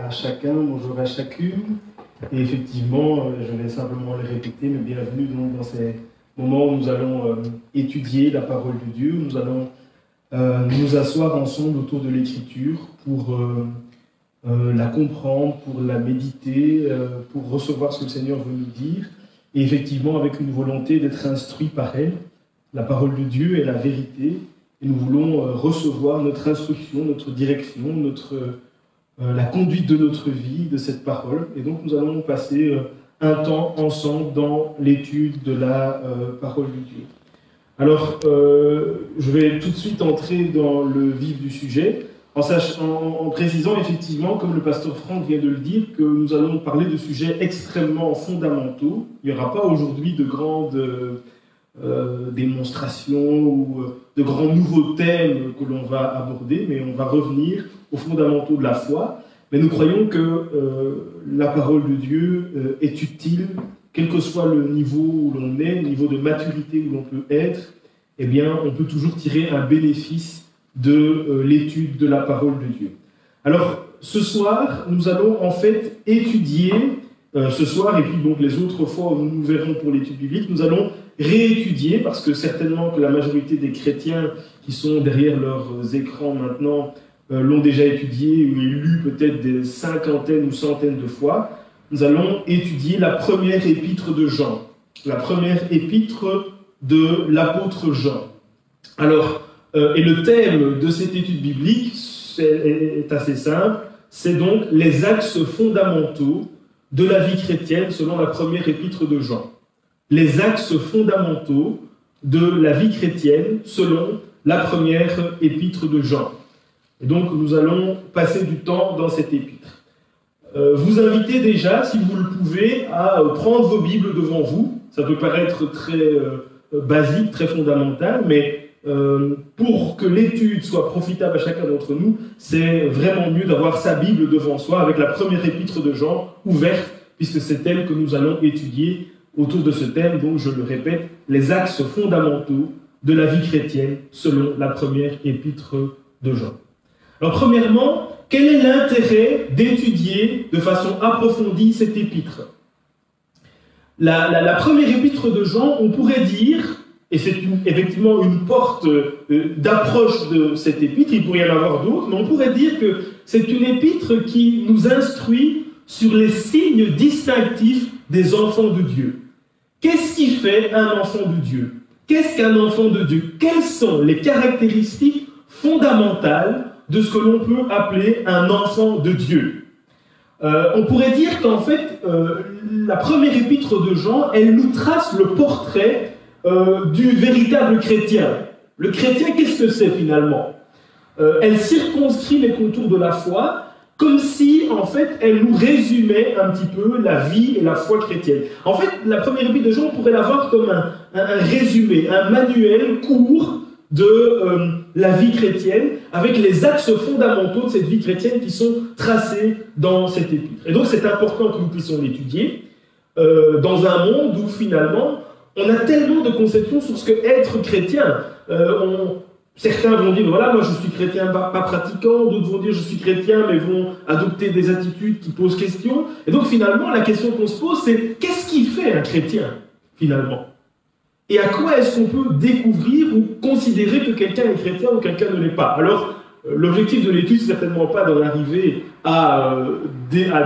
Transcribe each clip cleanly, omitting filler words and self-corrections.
à chacun, bonjour à chacune. Et effectivement, je vais simplement le répéter, mais bienvenue donc dans ces moments où nous allons étudier la parole de Dieu. Nous allons nous asseoir ensemble autour de l'Écriture pour la comprendre, pour la méditer, pour recevoir ce que le Seigneur veut nous dire. Et effectivement, avec une volonté d'être instruit par elle. La parole de Dieu est la vérité. Et nous voulons recevoir notre instruction, notre direction, la conduite de notre vie, de cette parole. Et donc nous allons passer un temps ensemble dans l'étude de la parole de Dieu. Alors, je vais tout de suite entrer dans le vif du sujet, en précisant effectivement, comme le pasteur Franck vient de le dire, que nous allons parler de sujets extrêmement fondamentaux. Il n'y aura pas aujourd'hui de grandes démonstrations ou de grands nouveaux thèmes que l'on va aborder, mais on va revenir aux fondamentaux de la foi. Mais nous croyons que la parole de Dieu est utile, quel que soit le niveau où l'on est, le niveau de maturité où l'on peut être, eh bien, on peut toujours tirer un bénéfice de l'étude de la parole de Dieu. Alors, ce soir, nous allons en fait étudier, ce soir et puis donc les autres fois où nous verrons pour l'étude biblique, nous allons réétudier, parce que certainement que la majorité des chrétiens qui sont derrière leurs écrans maintenant l'ont déjà étudié ou lu peut-être des cinquantaines ou centaines de fois. Nous allons étudier la première épître de Jean, la première épître de l'apôtre Jean. Alors, et le thème de cette étude biblique est assez simple, c'est donc les axes fondamentaux de la vie chrétienne selon la première épître de Jean. Les axes fondamentaux de la vie chrétienne selon la première épître de Jean. Et donc, nous allons passer du temps dans cette épître. Vous invitez déjà, si vous le pouvez, à prendre vos Bibles devant vous. Ça peut paraître très basique, très fondamental, mais pour que l'étude soit profitable à chacun d'entre nous, c'est vraiment mieux d'avoir sa Bible devant soi avec la première épître de Jean ouverte, puisque c'est elle que nous allons étudier autour de ce thème, donc je le répète, les axes fondamentaux de la vie chrétienne selon la première épître de Jean. Alors premièrement, quel est l'intérêt d'étudier de façon approfondie cette épître? La première épître de Jean, on pourrait dire, et c'est effectivement une porte d'approche de cette épître, il pourrait y en avoir d'autres, mais on pourrait dire que c'est une épître qui nous instruit sur les signes distinctifs des enfants de Dieu. Qu'est-ce qui fait un enfant de Dieu? Qu'est-ce qu'un enfant de Dieu? Quelles sont les caractéristiques fondamentales de ce que l'on peut appeler un enfant de Dieu? On pourrait dire qu'en fait, la première épître de Jean, elle nous trace le portrait du véritable chrétien. Le chrétien, qu'est-ce que c'est finalement? Elle circonscrit les contours de la foi, comme si, en fait, elle nous résumait un petit peu la vie et la foi chrétienne. En fait, la première épître de Jean, on pourrait la voir comme un résumé, un manuel court de la vie chrétienne, avec les axes fondamentaux de cette vie chrétienne qui sont tracés dans cette épître. Et donc, c'est important que nous puissions l'étudier dans un monde où, finalement, on a tellement de conceptions sur ce que être chrétien. Certains vont dire, voilà, moi je suis chrétien pas pratiquant, d'autres vont dire je suis chrétien mais vont adopter des attitudes qui posent question. Et donc finalement, la question qu'on se pose, c'est qu'est-ce qui fait un chrétien, finalement? Et à quoi est-ce qu'on peut découvrir ou considérer que quelqu'un est chrétien ou quelqu'un ne l'est pas? Alors, l'objectif de l'étude, c'est certainement pas d'en arriver à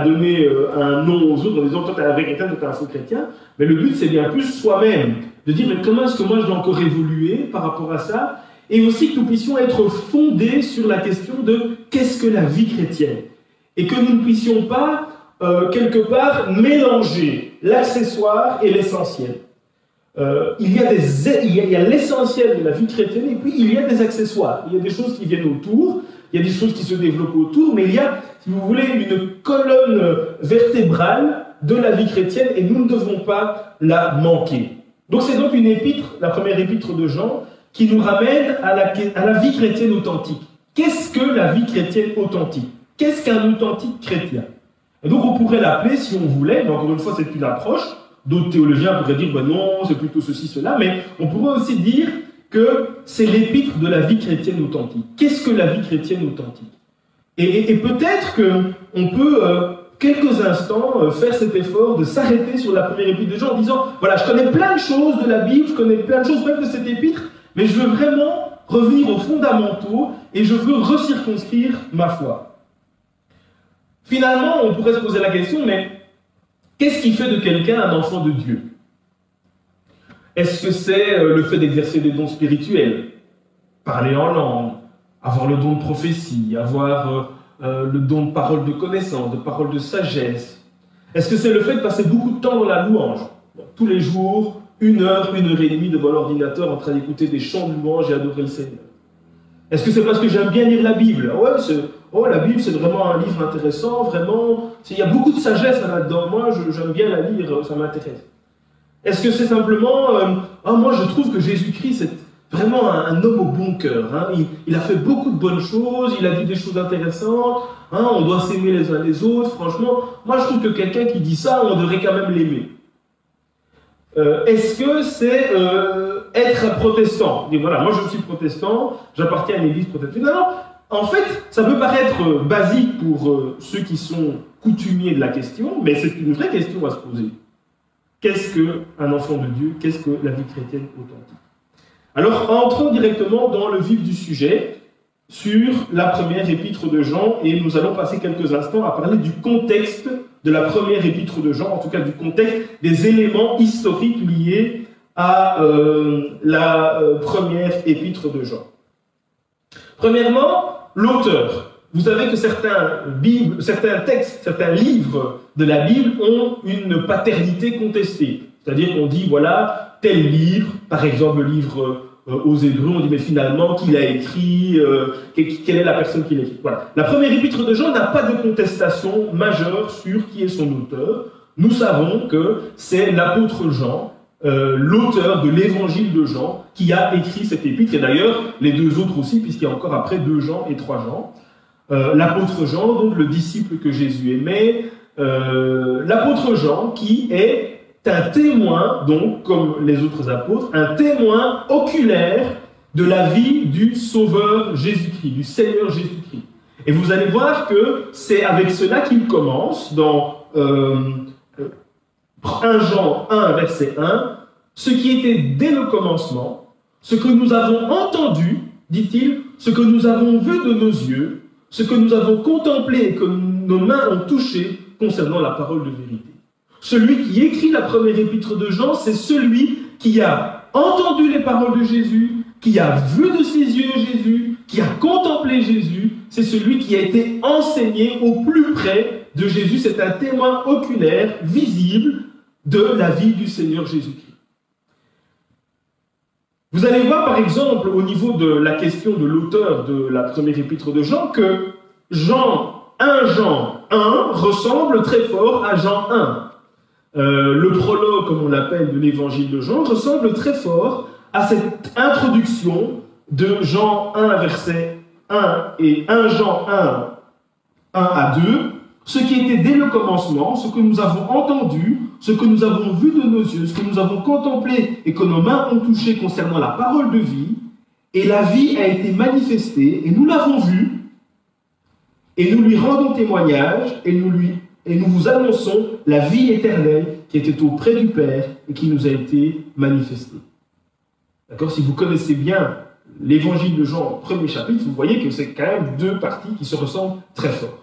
donner un nom aux autres en disant toi t'es un vrai chrétien, toi t'es un faux chrétien, mais le but c'est bien plus soi-même, de dire mais comment est-ce que moi je dois encore évoluer par rapport à ça? Et aussi que nous puissions être fondés sur la question de qu'est-ce que la vie chrétienne? Et que nous ne puissions pas, quelque part, mélanger l'accessoire et l'essentiel. Il y a l'essentiel de la vie chrétienne et puis il y a des accessoires. Il y a des choses qui viennent autour, il y a des choses qui se développent autour, mais il y a, si vous voulez, une colonne vertébrale de la vie chrétienne et nous ne devons pas la manquer. Donc c'est donc une épître, la première épître de Jean, qui nous ramène à la vie chrétienne authentique. Qu'est-ce que la vie chrétienne authentique? Qu'est-ce qu'un authentique chrétien? Et donc on pourrait l'appeler, si on voulait, mais encore une fois c'est une approche, d'autres théologiens pourraient dire, ben non, c'est plutôt ceci, cela, mais on pourrait aussi dire que c'est l'épître de la vie chrétienne authentique. Qu'est-ce que la vie chrétienne authentique? Et peut-être qu'on peut, quelques instants, faire cet effort de s'arrêter sur la première épître de Jean en disant, voilà, je connais plein de choses de la Bible, je connais plein de choses même de cette épître, mais je veux vraiment revenir aux fondamentaux et je veux recirconscrire ma foi. Finalement, on pourrait se poser la question, mais qu'est-ce qui fait de quelqu'un un enfant de Dieu? Est-ce que c'est le fait d'exercer des dons spirituels, parler en langue, avoir le don de prophétie, avoir le don de parole de connaissance, de parole de sagesse? Est-ce que c'est le fait de passer beaucoup de temps dans la louange? Tous les jours, 1 heure, 1 heure et demie devant l'ordinateur en train d'écouter des chants de louange et adorer le Seigneur? Est-ce que c'est parce que j'aime bien lire la Bible? Ouais, la Bible, c'est vraiment un livre intéressant, vraiment. Il y a beaucoup de sagesse là-dedans. Moi, j'aime bien la lire, ça m'intéresse. Est-ce que c'est simplement, moi, je trouve que Jésus-Christ, c'est vraiment un homme au bon cœur. Hein. Il a fait beaucoup de bonnes choses, il a dit des choses intéressantes, hein, on doit s'aimer les uns les autres. Franchement, moi, je trouve que quelqu'un qui dit ça, on devrait quand même l'aimer. Est-ce que c'est être protestant? Et voilà, moi je suis protestant, j'appartiens à une église protestante. Non, en fait, ça peut paraître basique pour ceux qui sont coutumiers de la question, mais c'est une vraie question à se poser. Qu'est-ce qu'un enfant de Dieu? Qu'est-ce que la vie chrétienne authentique? Alors, entrons directement dans le vif du sujet, sur la première épître de Jean, et nous allons passer quelques instants à parler du contexte de la première épître de Jean, en tout cas du contexte des éléments historiques liés à la première épître de Jean. Premièrement, l'auteur. Vous savez que certains textes, certains livres de la Bible ont une paternité contestée. C'est-à-dire qu'on dit, voilà, tel livre, par exemple le livre aux Hébreux, on dit, mais finalement, qui l'a écrit, quelle est la personne qui l'a écrit. Voilà. La première épître de Jean n'a pas de contestation majeure sur qui est son auteur. Nous savons que c'est l'apôtre Jean, l'auteur de l'évangile de Jean, qui a écrit cette épître, et d'ailleurs, les deux autres aussi, puisqu'il y a encore après 2 Jean et 3 Jean. L'apôtre Jean, donc le disciple que Jésus aimait, l'apôtre Jean qui est un témoin, donc comme les autres apôtres, un témoin oculaire de la vie du Sauveur Jésus-Christ, du Seigneur Jésus-Christ. Et vous allez voir que c'est avec cela qu'il commence dans 1 Jean 1, verset 1, ce qui était dès le commencement, ce que nous avons entendu, dit-il, ce que nous avons vu de nos yeux, ce que nous avons contemplé et que nos mains ont touché concernant la parole de vérité. Celui qui écrit la première épître de Jean, c'est celui qui a entendu les paroles de Jésus, qui a vu de ses yeux Jésus, qui a contemplé Jésus. C'est celui qui a été enseigné au plus près de Jésus. C'est un témoin oculaire, visible, de la vie du Seigneur Jésus-Christ. Vous allez voir par exemple au niveau de la question de l'auteur de la première épître de Jean que 1 Jean 1 ressemble très fort à Jean 1. Le prologue, comme on l'appelle, de l'évangile de Jean ressemble très fort à cette introduction de Jean 1 verset 1 et 1 Jean 1, 1 à 2, ce qui était dès le commencement, ce que nous avons entendu, ce que nous avons vu de nos yeux, ce que nous avons contemplé et que nos mains ont touché concernant la parole de vie, et la vie a été manifestée, et nous l'avons vue, et nous lui rendons témoignage, et nous vous annonçons la vie éternelle qui était auprès du Père et qui nous a été manifestée. D'accord? Si vous connaissez bien l'évangile de Jean, premier chapitre, vous voyez que c'est quand même 2 parties qui se ressemblent très fort.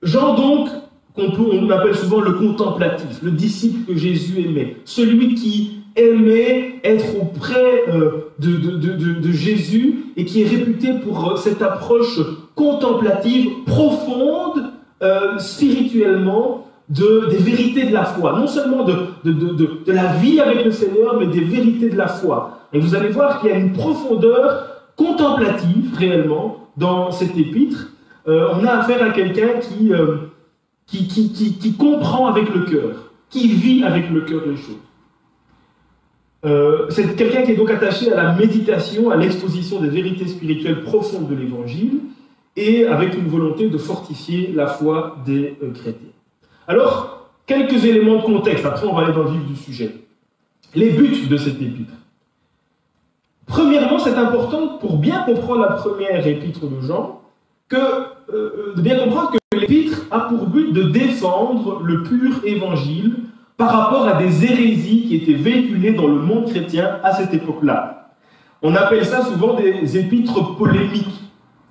Jean donc, on appelle souvent le contemplatif, le disciple que Jésus aimait, celui qui aimait être auprès de Jésus et qui est réputé pour cette approche contemplative, profonde, spirituellement, des vérités de la foi. Non seulement de la vie avec le Seigneur, mais des vérités de la foi. Et vous allez voir qu'il y a une profondeur contemplative, réellement, dans cette épître. On a affaire à quelqu'un qui comprend avec le cœur, qui vit avec le cœur les choses. C'est quelqu'un qui est donc attaché à la méditation, à l'exposition des vérités spirituelles profondes de l'Évangile, et avec une volonté de fortifier la foi des chrétiens. Alors, quelques éléments de contexte, après on va aller dans le vif du sujet. Les buts de cette épître. Premièrement, c'est important pour bien comprendre la première épître de Jean, de bien comprendre que l'épître a pour but de défendre le pur évangile par rapport à des hérésies qui étaient véhiculées dans le monde chrétien à cette époque-là. On appelle ça souvent des épîtres polémiques,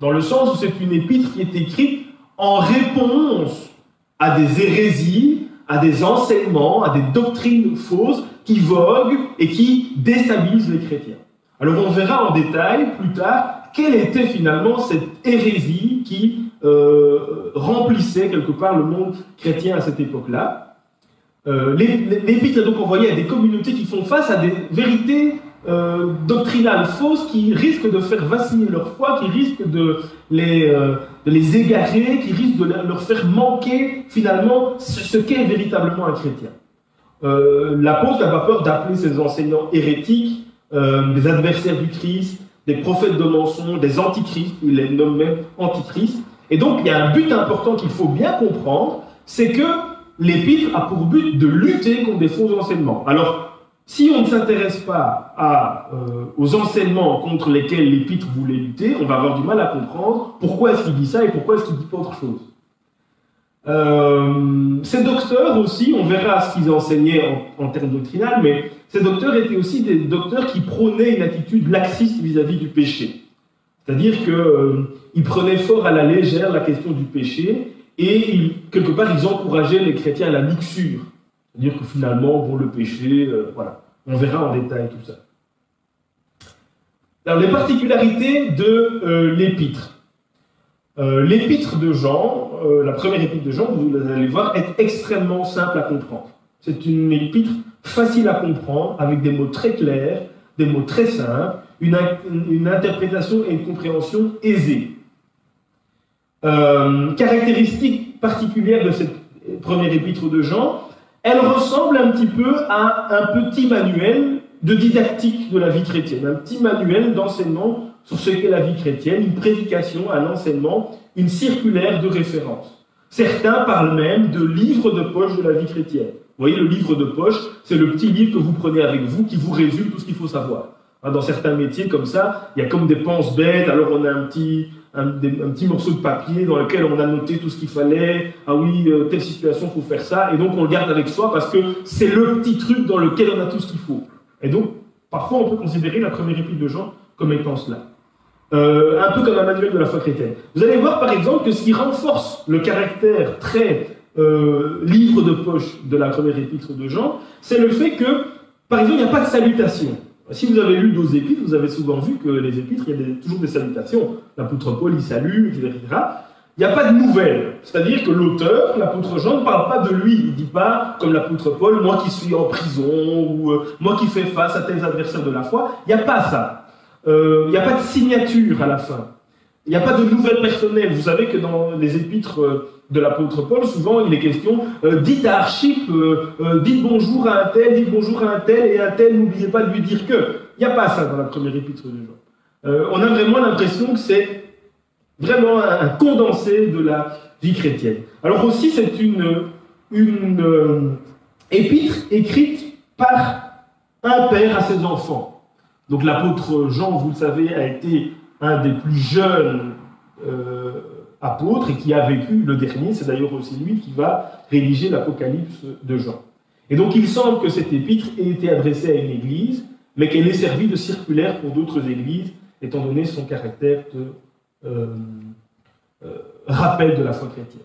dans le sens où c'est une épître qui est écrite en réponse à des hérésies, à des enseignements, à des doctrines fausses qui voguent et qui déstabilisent les chrétiens. Alors on verra en détail plus tard quelle était finalement cette hérésie qui remplissait quelque part le monde chrétien à cette époque-là. L'épître est donc envoyée à des communautés qui font face à des vérités doctrinales fausses qui risquent de faire vaciller leur foi, qui risquent de les égarer, qui risquent de leur faire manquer finalement ce qu'est véritablement un chrétien. L'apôtre n'a pas peur d'appeler ses enseignants hérétiques, des adversaires du Christ, des prophètes de mensonges, des antichrists, il les nomme même antichrists. Et donc il y a un but important qu'il faut bien comprendre, c'est que l'épître a pour but de lutter contre des faux enseignements. Alors, si on ne s'intéresse pas aux enseignements contre lesquels l'épître voulait lutter, on va avoir du mal à comprendre pourquoi est-ce qu'il dit ça et pourquoi est-ce qu'il ne dit pas autre chose. Ces docteurs aussi, on verra ce qu'ils enseignaient en termes doctrinales, mais ces docteurs étaient aussi des docteurs qui prônaient une attitude laxiste vis-à-vis du péché. C'est-à-dire qu'ils prenaient fort à la légère la question du péché, et quelque part, ils encourageaient les chrétiens à la luxure. C'est-à-dire que finalement, bon, le péché, voilà. On verra en détail tout ça. Alors, les particularités de l'épître. L'épître de Jean, la première épître de Jean, vous allez voir, est extrêmement simple à comprendre. C'est une épître facile à comprendre, avec des mots très clairs, des mots très simples, une interprétation et une compréhension aisée. Caractéristique particulière de cette première épître de Jean, elle ressemble un petit peu à un petit manuel de didactique de la vie chrétienne, un petit manuel d'enseignement sur ce qu'est la vie chrétienne, une prédication, un enseignement, une circulaire de référence. Certains parlent même de livre de poche de la vie chrétienne. Vous voyez, le livre de poche, c'est le petit livre que vous prenez avec vous qui vous résume tout ce qu'il faut savoir. Dans certains métiers comme ça, il y a comme des pense-bêtes, alors on a un petit morceau de papier dans lequel on a noté tout ce qu'il fallait. Ah oui, telle situation, il faut faire ça. Et donc on le garde avec soi parce que c'est le petit truc dans lequel on a tout ce qu'il faut. Et donc, parfois on peut considérer la première épître de Jean comme étant cela. Un peu comme un manuel de la foi chrétienne. Vous allez voir par exemple que ce qui renforce le caractère très livre de poche de la première épître de Jean, c'est le fait que, par exemple, il n'y a pas de salutation. Si vous avez lu d'autres épîtres, vous avez souvent vu que les épîtres, il y a toujours des salutations. L'apôtre Paul, il salue, etc. Il n'y a pas de nouvelles. C'est-à-dire que l'auteur, l'apôtre Jean, ne parle pas de lui. Il ne dit pas, comme l'apôtre Paul, moi qui suis en prison, ou moi qui fais face à tels adversaires de la foi. Il n'y a pas ça. Il n'y a pas de signature à la fin. Il n'y a pas de nouvelles personnelles. Vous savez que dans les épîtres de l'apôtre Paul, souvent il est question dites à Archippe, dites bonjour à un tel, et un tel, n'oubliez pas de lui dire que. Il n'y a pas ça dans la première épître de Jean. On a vraiment l'impression que c'est vraiment un condensé de la vie chrétienne. Alors aussi, c'est une épître écrite par un père à ses enfants. Donc l'apôtre Jean, vous le savez, a été un des plus jeunes apôtres et qui a vécu le dernier. C'est d'ailleurs aussi lui qui va rédiger l'Apocalypse de Jean. Et donc il semble que cette épître ait été adressée à une église, mais qu'elle ait servi de circulaire pour d'autres églises, étant donné son caractère de rappel de la foi chrétienne.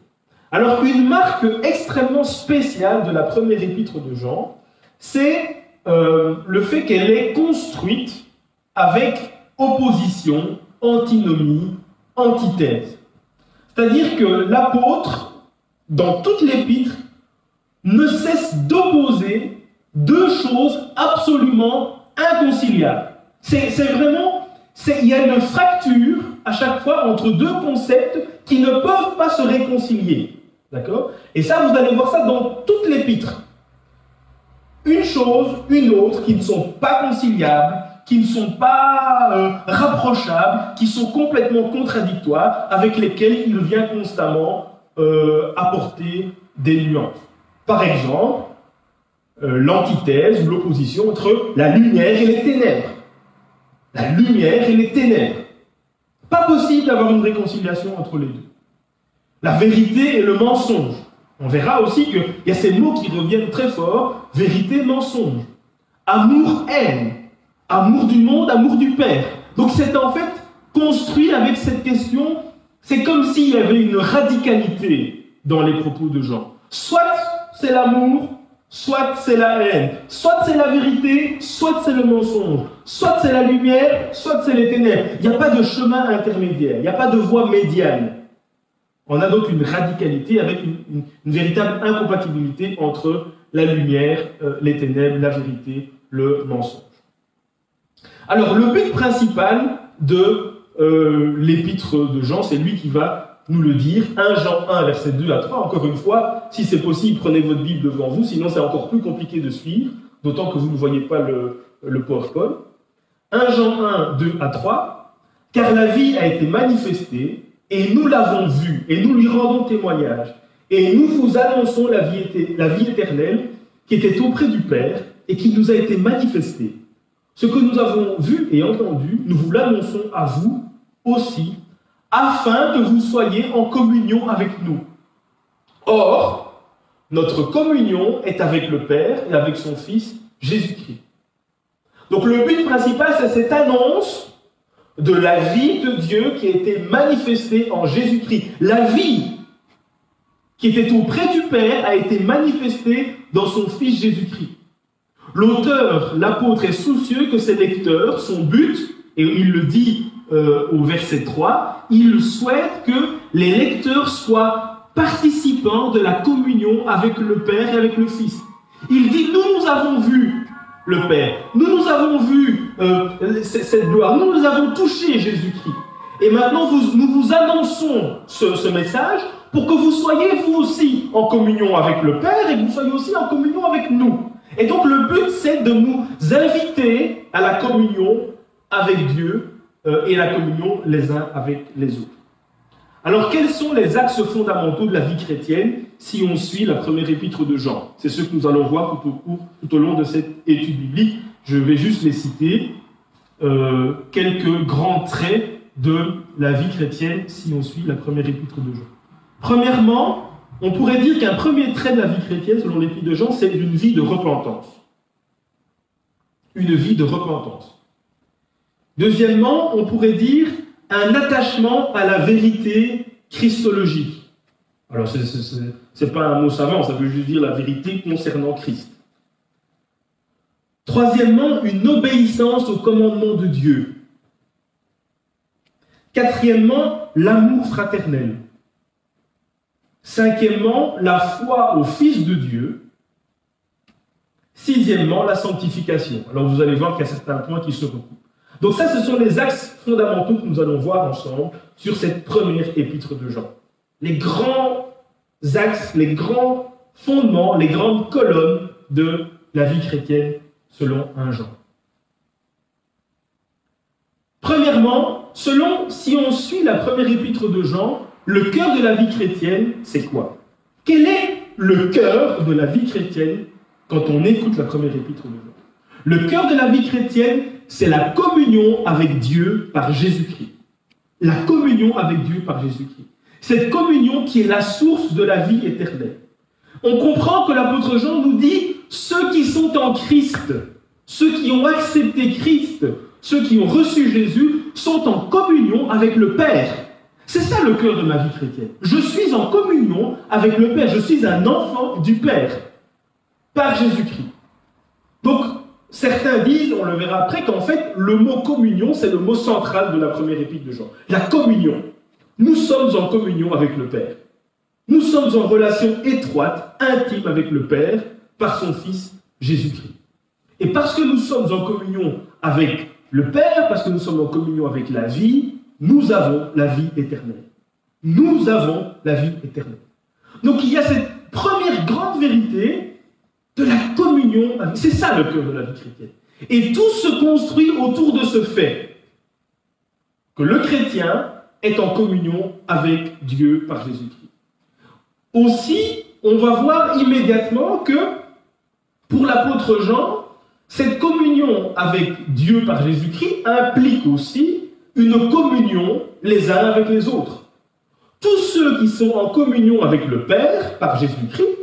Alors une marque extrêmement spéciale de la première épître de Jean, c'est le fait qu'elle est construite avec opposition, antinomie, antithèse. C'est-à-dire que l'apôtre, dans toute l'épître, ne cesse d'opposer deux choses absolument inconciliables. C'est vraiment, il y a une fracture à chaque fois entre deux concepts qui ne peuvent pas se réconcilier. D'accord? Et ça, vous allez voir ça dans toute l'épître. Une chose, une autre, qui ne sont pas conciliables, qui ne sont pas rapprochables, qui sont complètement contradictoires, avec lesquels il vient constamment apporter des nuances. Par exemple, l'antithèse ou l'opposition entre la lumière et les ténèbres. La lumière et les ténèbres. Pas possible d'avoir une réconciliation entre les deux. La vérité et le mensonge. On verra aussi qu'il y a ces mots qui reviennent très fort. Vérité, mensonge. Amour, haine. Amour du monde, amour du Père. Donc c'est en fait construit avec cette question. C'est comme s'il y avait une radicalité dans les propos de Jean. Soit c'est l'amour, soit c'est la haine. Soit c'est la vérité, soit c'est le mensonge. Soit c'est la lumière, soit c'est les ténèbres. Il n'y a pas de chemin intermédiaire. Il n'y a pas de voie médiane. On a donc une radicalité avec une véritable incompatibilité entre la lumière, les ténèbres, la vérité, le mensonge. Alors, le but principal de l'épître de Jean, c'est lui qui va nous le dire. 1 Jean 1, versets 2 à 3. Encore une fois, si c'est possible, prenez votre Bible devant vous, sinon c'est encore plus compliqué de suivre, d'autant que vous ne voyez pas le PowerPoint. 1 Jean 1, 2 à 3. Car la vie a été manifestée, et nous l'avons vue, et nous lui rendons témoignage, et nous vous annonçons la vie éternelle qui était auprès du Père, et qui nous a été manifestée. Ce que nous avons vu et entendu, nous vous l'annonçons à vous aussi, afin que vous soyez en communion avec nous. Or, notre communion est avec le Père et avec son Fils, Jésus-Christ. Donc le but principal, c'est cette annonce de la vie de Dieu qui a été manifestée en Jésus-Christ. La vie qui était auprès du Père a été manifestée dans son Fils Jésus-Christ. L'auteur, l'apôtre, est soucieux que ses lecteurs, son but, et il le dit au verset 3, il souhaite que les lecteurs soient participants de la communion avec le Père et avec le Fils. Il dit, nous avons vu le Père, nous avons vu cette gloire, nous avons touché Jésus-Christ. Et maintenant, nous vous annonçons ce message pour que vous soyez vous aussi en communion avec le Père et que vous soyez aussi en communion avec nous. Et donc le but, c'est de nous inviter à la communion avec Dieu et la communion les uns avec les autres. Alors, quels sont les axes fondamentaux de la vie chrétienne si on suit la première épître de Jean? C'est ce que nous allons voir tout au long de cette étude biblique. Je vais juste les citer, quelques grands traits de la vie chrétienne si on suit la première épître de Jean. Premièrement, on pourrait dire qu'un premier trait de la vie chrétienne, selon l'épître de Jean, c'est une vie de repentance. Une vie de repentance. Deuxièmement, on pourrait dire un attachement à la vérité christologique. Alors, c'est pas un mot savant, ça veut juste dire la vérité concernant Christ. Troisièmement, une obéissance au commandement de Dieu. Quatrièmement, l'amour fraternel. Cinquièmement, la foi au Fils de Dieu. Sixièmement, la sanctification. Alors vous allez voir qu'il y a certains points qui se recoupent. Donc ça, ce sont les axes fondamentaux que nous allons voir ensemble sur cette première épître de Jean. Les grands axes, les grands fondements, les grandes colonnes de la vie chrétienne selon 1 Jean. Premièrement, si on suit la première épître de Jean, le cœur de la vie chrétienne, c'est quoi? Quel est le cœur de la vie chrétienne quand on écoute la première épître de Jean? Le cœur de la vie chrétienne, c'est la communion avec Dieu par Jésus-Christ. La communion avec Dieu par Jésus-Christ. Cette communion qui est la source de la vie éternelle. On comprend que l'apôtre Jean nous dit, ceux qui sont en Christ, ceux qui ont accepté Christ, ceux qui ont reçu Jésus, sont en communion avec le Père. C'est ça le cœur de ma vie chrétienne. Je suis en communion avec le Père. Je suis un enfant du Père par Jésus-Christ. Donc, certains disent, on le verra après, qu'en fait, le mot communion, c'est le mot central de la première épître de Jean. La communion. Nous sommes en communion avec le Père. Nous sommes en relation étroite, intime avec le Père, par son Fils Jésus-Christ. Et parce que nous sommes en communion avec le Père, parce que nous sommes en communion avec la vie, nous avons la vie éternelle. Nous avons la vie éternelle. Donc il y a cette première grande vérité de la communion. C'est ça le cœur de la vie chrétienne. Et tout se construit autour de ce fait que le chrétien est en communion avec Dieu par Jésus-Christ. Aussi, on va voir immédiatement que pour l'apôtre Jean, cette communion avec Dieu par Jésus-Christ implique aussi une communion les uns avec les autres. Tous ceux qui sont en communion avec le Père par Jésus-Christ,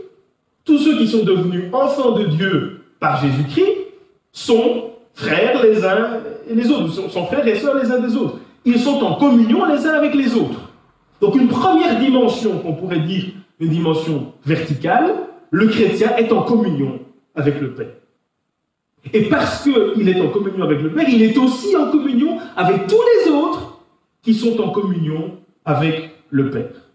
tous ceux qui sont devenus enfants de Dieu par Jésus-Christ, sont frères les uns et les autres, sont frères et sœurs les uns des autres. Ils sont en communion les uns avec les autres. Donc une première dimension, qu'on pourrait dire une dimension verticale, le chrétien est en communion avec le Père. Et parce qu'il est en communion avec le Père, il est aussi en communion avec tous les autres qui sont en communion avec le Père.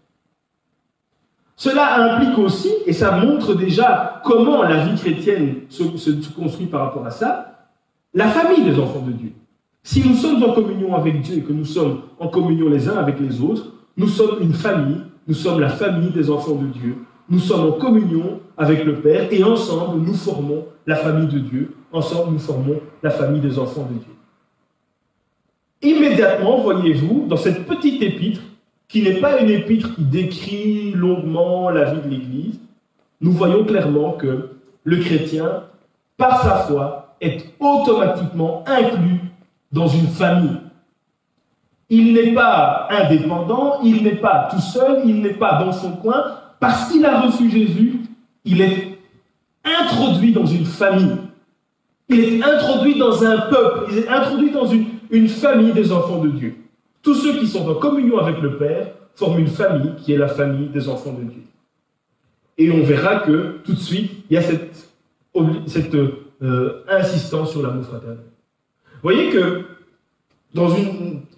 Cela implique aussi, et ça montre déjà comment la vie chrétienne se construit par rapport à ça, la famille des enfants de Dieu. Si nous sommes en communion avec Dieu et que nous sommes en communion les uns avec les autres, nous sommes une famille, nous sommes la famille des enfants de Dieu. Nous sommes en communion avec le Père et ensemble nous formons la famille de Dieu. Ensemble nous formons la famille des enfants de Dieu. Immédiatement, voyez-vous, dans cette petite épître, qui n'est pas une épître qui décrit longuement la vie de l'Église, nous voyons clairement que le chrétien, par sa foi, est automatiquement inclus dans une famille. Il n'est pas indépendant, il n'est pas tout seul, il n'est pas dans son coin. Parce qu'il a reçu Jésus, il est introduit dans une famille. Il est introduit dans un peuple, il est introduit dans une famille des enfants de Dieu. Tous ceux qui sont en communion avec le Père forment une famille qui est la famille des enfants de Dieu. Et on verra que tout de suite, il y a cette insistance sur l'amour fraternel. Vous voyez que dans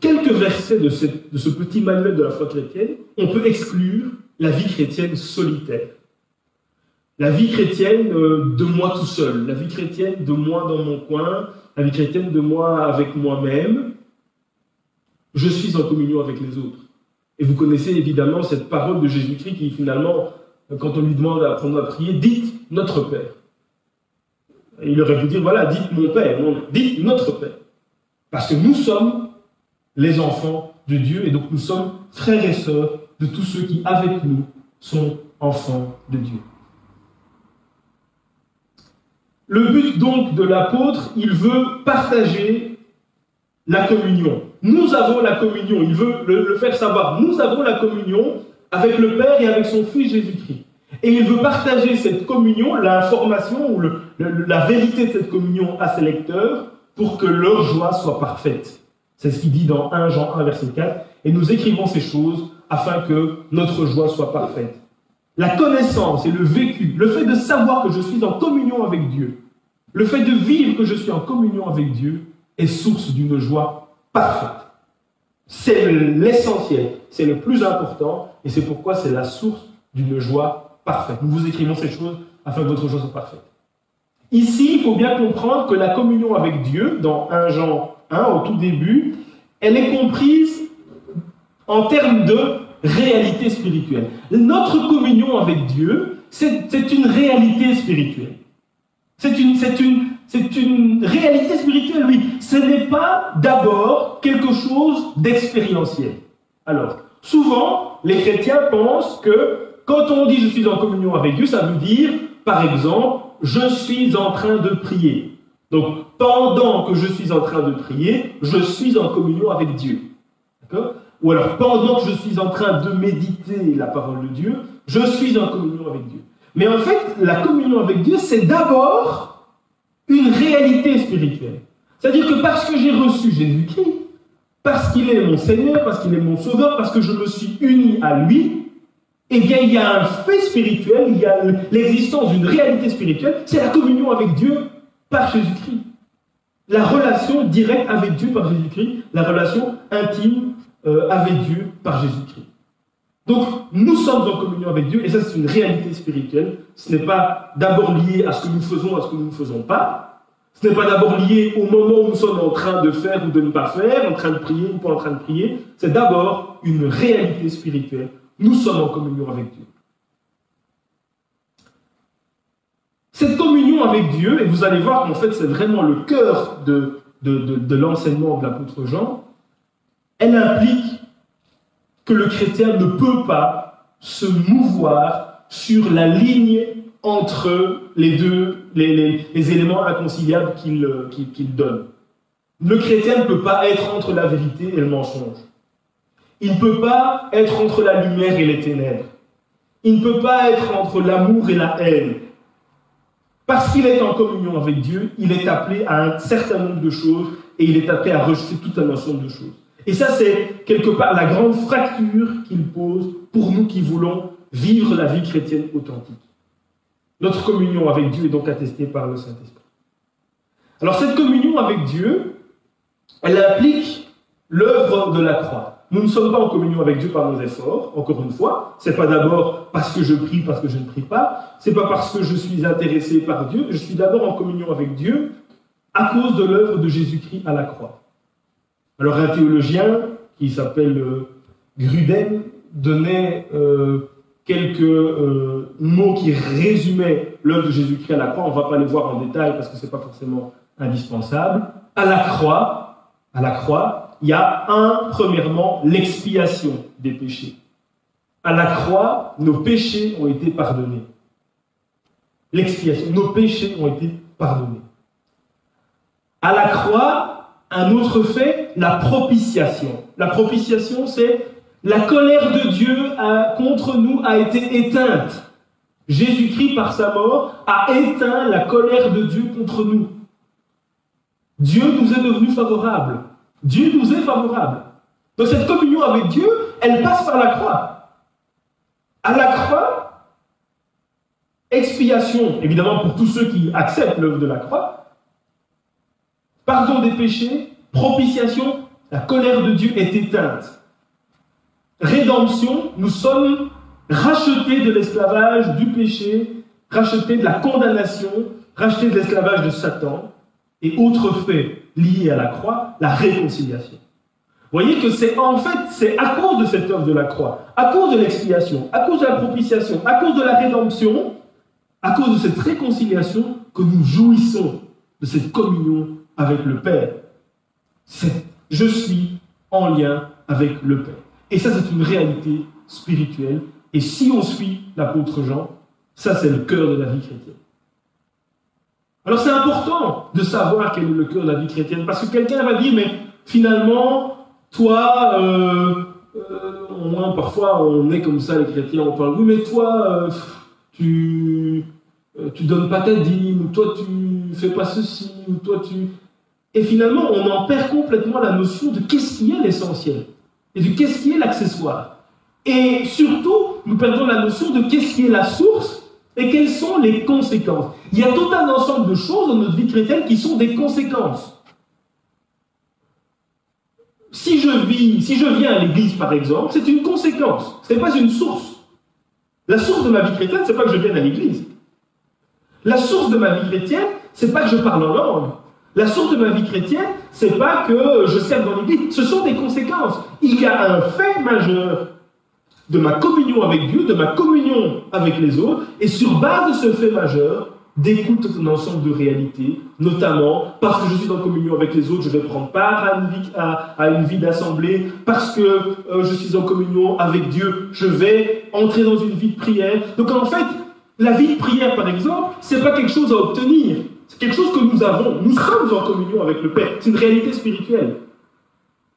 quelques versets de ce petit manuel de la foi chrétienne, on peut exclure la vie chrétienne solitaire. La vie chrétienne de moi tout seul, la vie chrétienne de moi dans mon coin, la vie chrétienne de moi avec moi-même. Je suis en communion avec les autres. Et vous connaissez évidemment cette parole de Jésus-Christ qui finalement, quand on lui demande à apprendre à prier, dites notre Père. Et il aurait pu dire, voilà, dites mon Père, non, dites notre Père. Parce que nous sommes les enfants de Dieu et donc nous sommes frères et sœurs de tous ceux qui, avec nous, sont enfants de Dieu. Le but donc de l'apôtre, il veut partager la communion. Nous avons la communion, il veut le faire savoir. Nous avons la communion avec le Père et avec son Fils Jésus-Christ. Et il veut partager cette communion, l'information ou la vérité de cette communion à ses lecteurs pour que leur joie soit parfaite. C'est ce qu'il dit dans 1 Jean 1, verset 4. Et nous écrivons ces choses afin que notre joie soit parfaite. La connaissance et le vécu, le fait de savoir que je suis en communion avec Dieu, le fait de vivre que je suis en communion avec Dieu est source d'une joie parfaite. C'est l'essentiel, c'est le plus important et c'est pourquoi c'est la source d'une joie parfaite. Nous vous écrivons ces choses afin que votre joie soit parfaite. Ici, il faut bien comprendre que la communion avec Dieu, dans 1 Jean 1, au tout début, elle est comprise en termes de réalité spirituelle. Notre communion avec Dieu, c'est une réalité spirituelle. C'est une réalité spirituelle, oui. Ce n'est pas d'abord quelque chose d'expérientiel. Alors, souvent, les chrétiens pensent que quand on dit « je suis en communion avec Dieu », ça veut dire, par exemple, « je suis en train de prier ». Donc, pendant que je suis en train de prier, je suis en communion avec Dieu. D'accord ? Ou alors, pendant que je suis en train de méditer la parole de Dieu, je suis en communion avec Dieu. Mais en fait, la communion avec Dieu, c'est d'abord une réalité spirituelle. C'est-à-dire que parce que j'ai reçu Jésus-Christ, parce qu'il est mon Seigneur, parce qu'il est mon Sauveur, parce que je me suis uni à lui, eh bien, il y a un fait spirituel, il y a l'existence d'une réalité spirituelle, c'est la communion avec Dieu par Jésus-Christ. La relation directe avec Dieu par Jésus-Christ, la relation intime avec Dieu par Jésus-Christ. Donc, nous sommes en communion avec Dieu, et ça c'est une réalité spirituelle. Ce n'est pas d'abord lié à ce que nous faisons, à ce que nous ne faisons pas. Ce n'est pas d'abord lié au moment où nous sommes en train de faire ou de ne pas faire, en train de prier ou pas en train de prier. C'est d'abord une réalité spirituelle. Nous sommes en communion avec Dieu. Cette communion avec Dieu, et vous allez voir qu'en fait c'est vraiment le cœur de l'enseignement de l'apôtre Jean, elle implique que le chrétien ne peut pas se mouvoir sur la ligne entre les deux, les éléments inconciliables qu'il donne. Le chrétien ne peut pas être entre la vérité et le mensonge. Il ne peut pas être entre la lumière et les ténèbres. Il ne peut pas être entre l'amour et la haine. Parce qu'il est en communion avec Dieu, il est appelé à un certain nombre de choses et il est appelé à rejeter tout un ensemble de choses. Et ça, c'est quelque part la grande fracture qu'il pose pour nous qui voulons vivre la vie chrétienne authentique. Notre communion avec Dieu est donc attestée par le Saint-Esprit. Alors cette communion avec Dieu, elle implique l'œuvre de la croix. Nous ne sommes pas en communion avec Dieu par nos efforts, encore une fois. C'est pas d'abord parce que je prie, parce que je ne prie pas. C'est pas parce que je suis intéressé par Dieu. Je suis d'abord en communion avec Dieu à cause de l'œuvre de Jésus-Christ à la croix. Alors un théologien qui s'appelle Gruden donnait quelques mots qui résumaient l'œuvre de Jésus-Christ à la croix. On ne va pas les voir en détail parce que ce n'est pas forcément indispensable. À la croix, il y a premièrement, l'expiation des péchés. À la croix, nos péchés ont été pardonnés. L'expiation, nos péchés ont été pardonnés. À la croix, un autre fait, la propitiation. La propitiation, c'est la colère de Dieu contre nous a été éteinte. Jésus-Christ, par sa mort, a éteint la colère de Dieu contre nous. Dieu nous est devenu favorable. Dieu nous est favorable. Donc cette communion avec Dieu, elle passe par la croix. À la croix, expiation, évidemment pour tous ceux qui acceptent l'œuvre de la croix, pardon des péchés, propitiation, la colère de Dieu est éteinte. Rédemption, nous sommes rachetés de l'esclavage du péché, rachetés de la condamnation, rachetés de l'esclavage de Satan, et autre fait lié à la croix, la réconciliation. Vous voyez que c'est à cause de cette œuvre de la croix, à cause de l'expiation, à cause de la propitiation, à cause de la rédemption, à cause de cette réconciliation que nous jouissons de cette communion avec le Père. Je suis en lien avec le Père. Et ça, c'est une réalité spirituelle. Et si on suit l'apôtre Jean, ça, c'est le cœur de la vie chrétienne. Alors, c'est important de savoir quel est le cœur de la vie chrétienne. Parce que quelqu'un va dire, mais finalement, toi, parfois, on est comme ça, les chrétiens, on parle, oui, mais toi, tu donnes pas ta dîme, ou toi, tu fais pas ceci, ou toi, tu... Et finalement, on en perd complètement la notion de qu'est-ce qui est l'essentiel et de qu'est-ce qui est l'accessoire. Et surtout, nous perdons la notion de qu'est-ce qui est la source et quelles sont les conséquences. Il y a tout un ensemble de choses dans notre vie chrétienne qui sont des conséquences. Si je viens à l'église, par exemple, c'est une conséquence, ce n'est pas une source. La source de ma vie chrétienne, ce n'est pas que je vienne à l'église. La source de ma vie chrétienne, ce n'est pas que je parle en langue. La source de ma vie chrétienne, ce n'est pas que je serve dans l'église. Ce sont des conséquences. Il y a un fait majeur de ma communion avec Dieu, de ma communion avec les autres, et sur base de ce fait majeur, découle tout un ensemble de réalités, notamment parce que je suis en communion avec les autres, je vais prendre part à une vie d'assemblée, parce que je suis en communion avec Dieu, je vais entrer dans une vie de prière. Donc en fait, la vie de prière, par exemple, ce n'est pas quelque chose à obtenir, c'est quelque chose que nous avons. Nous sommes en communion avec le Père, c'est une réalité spirituelle.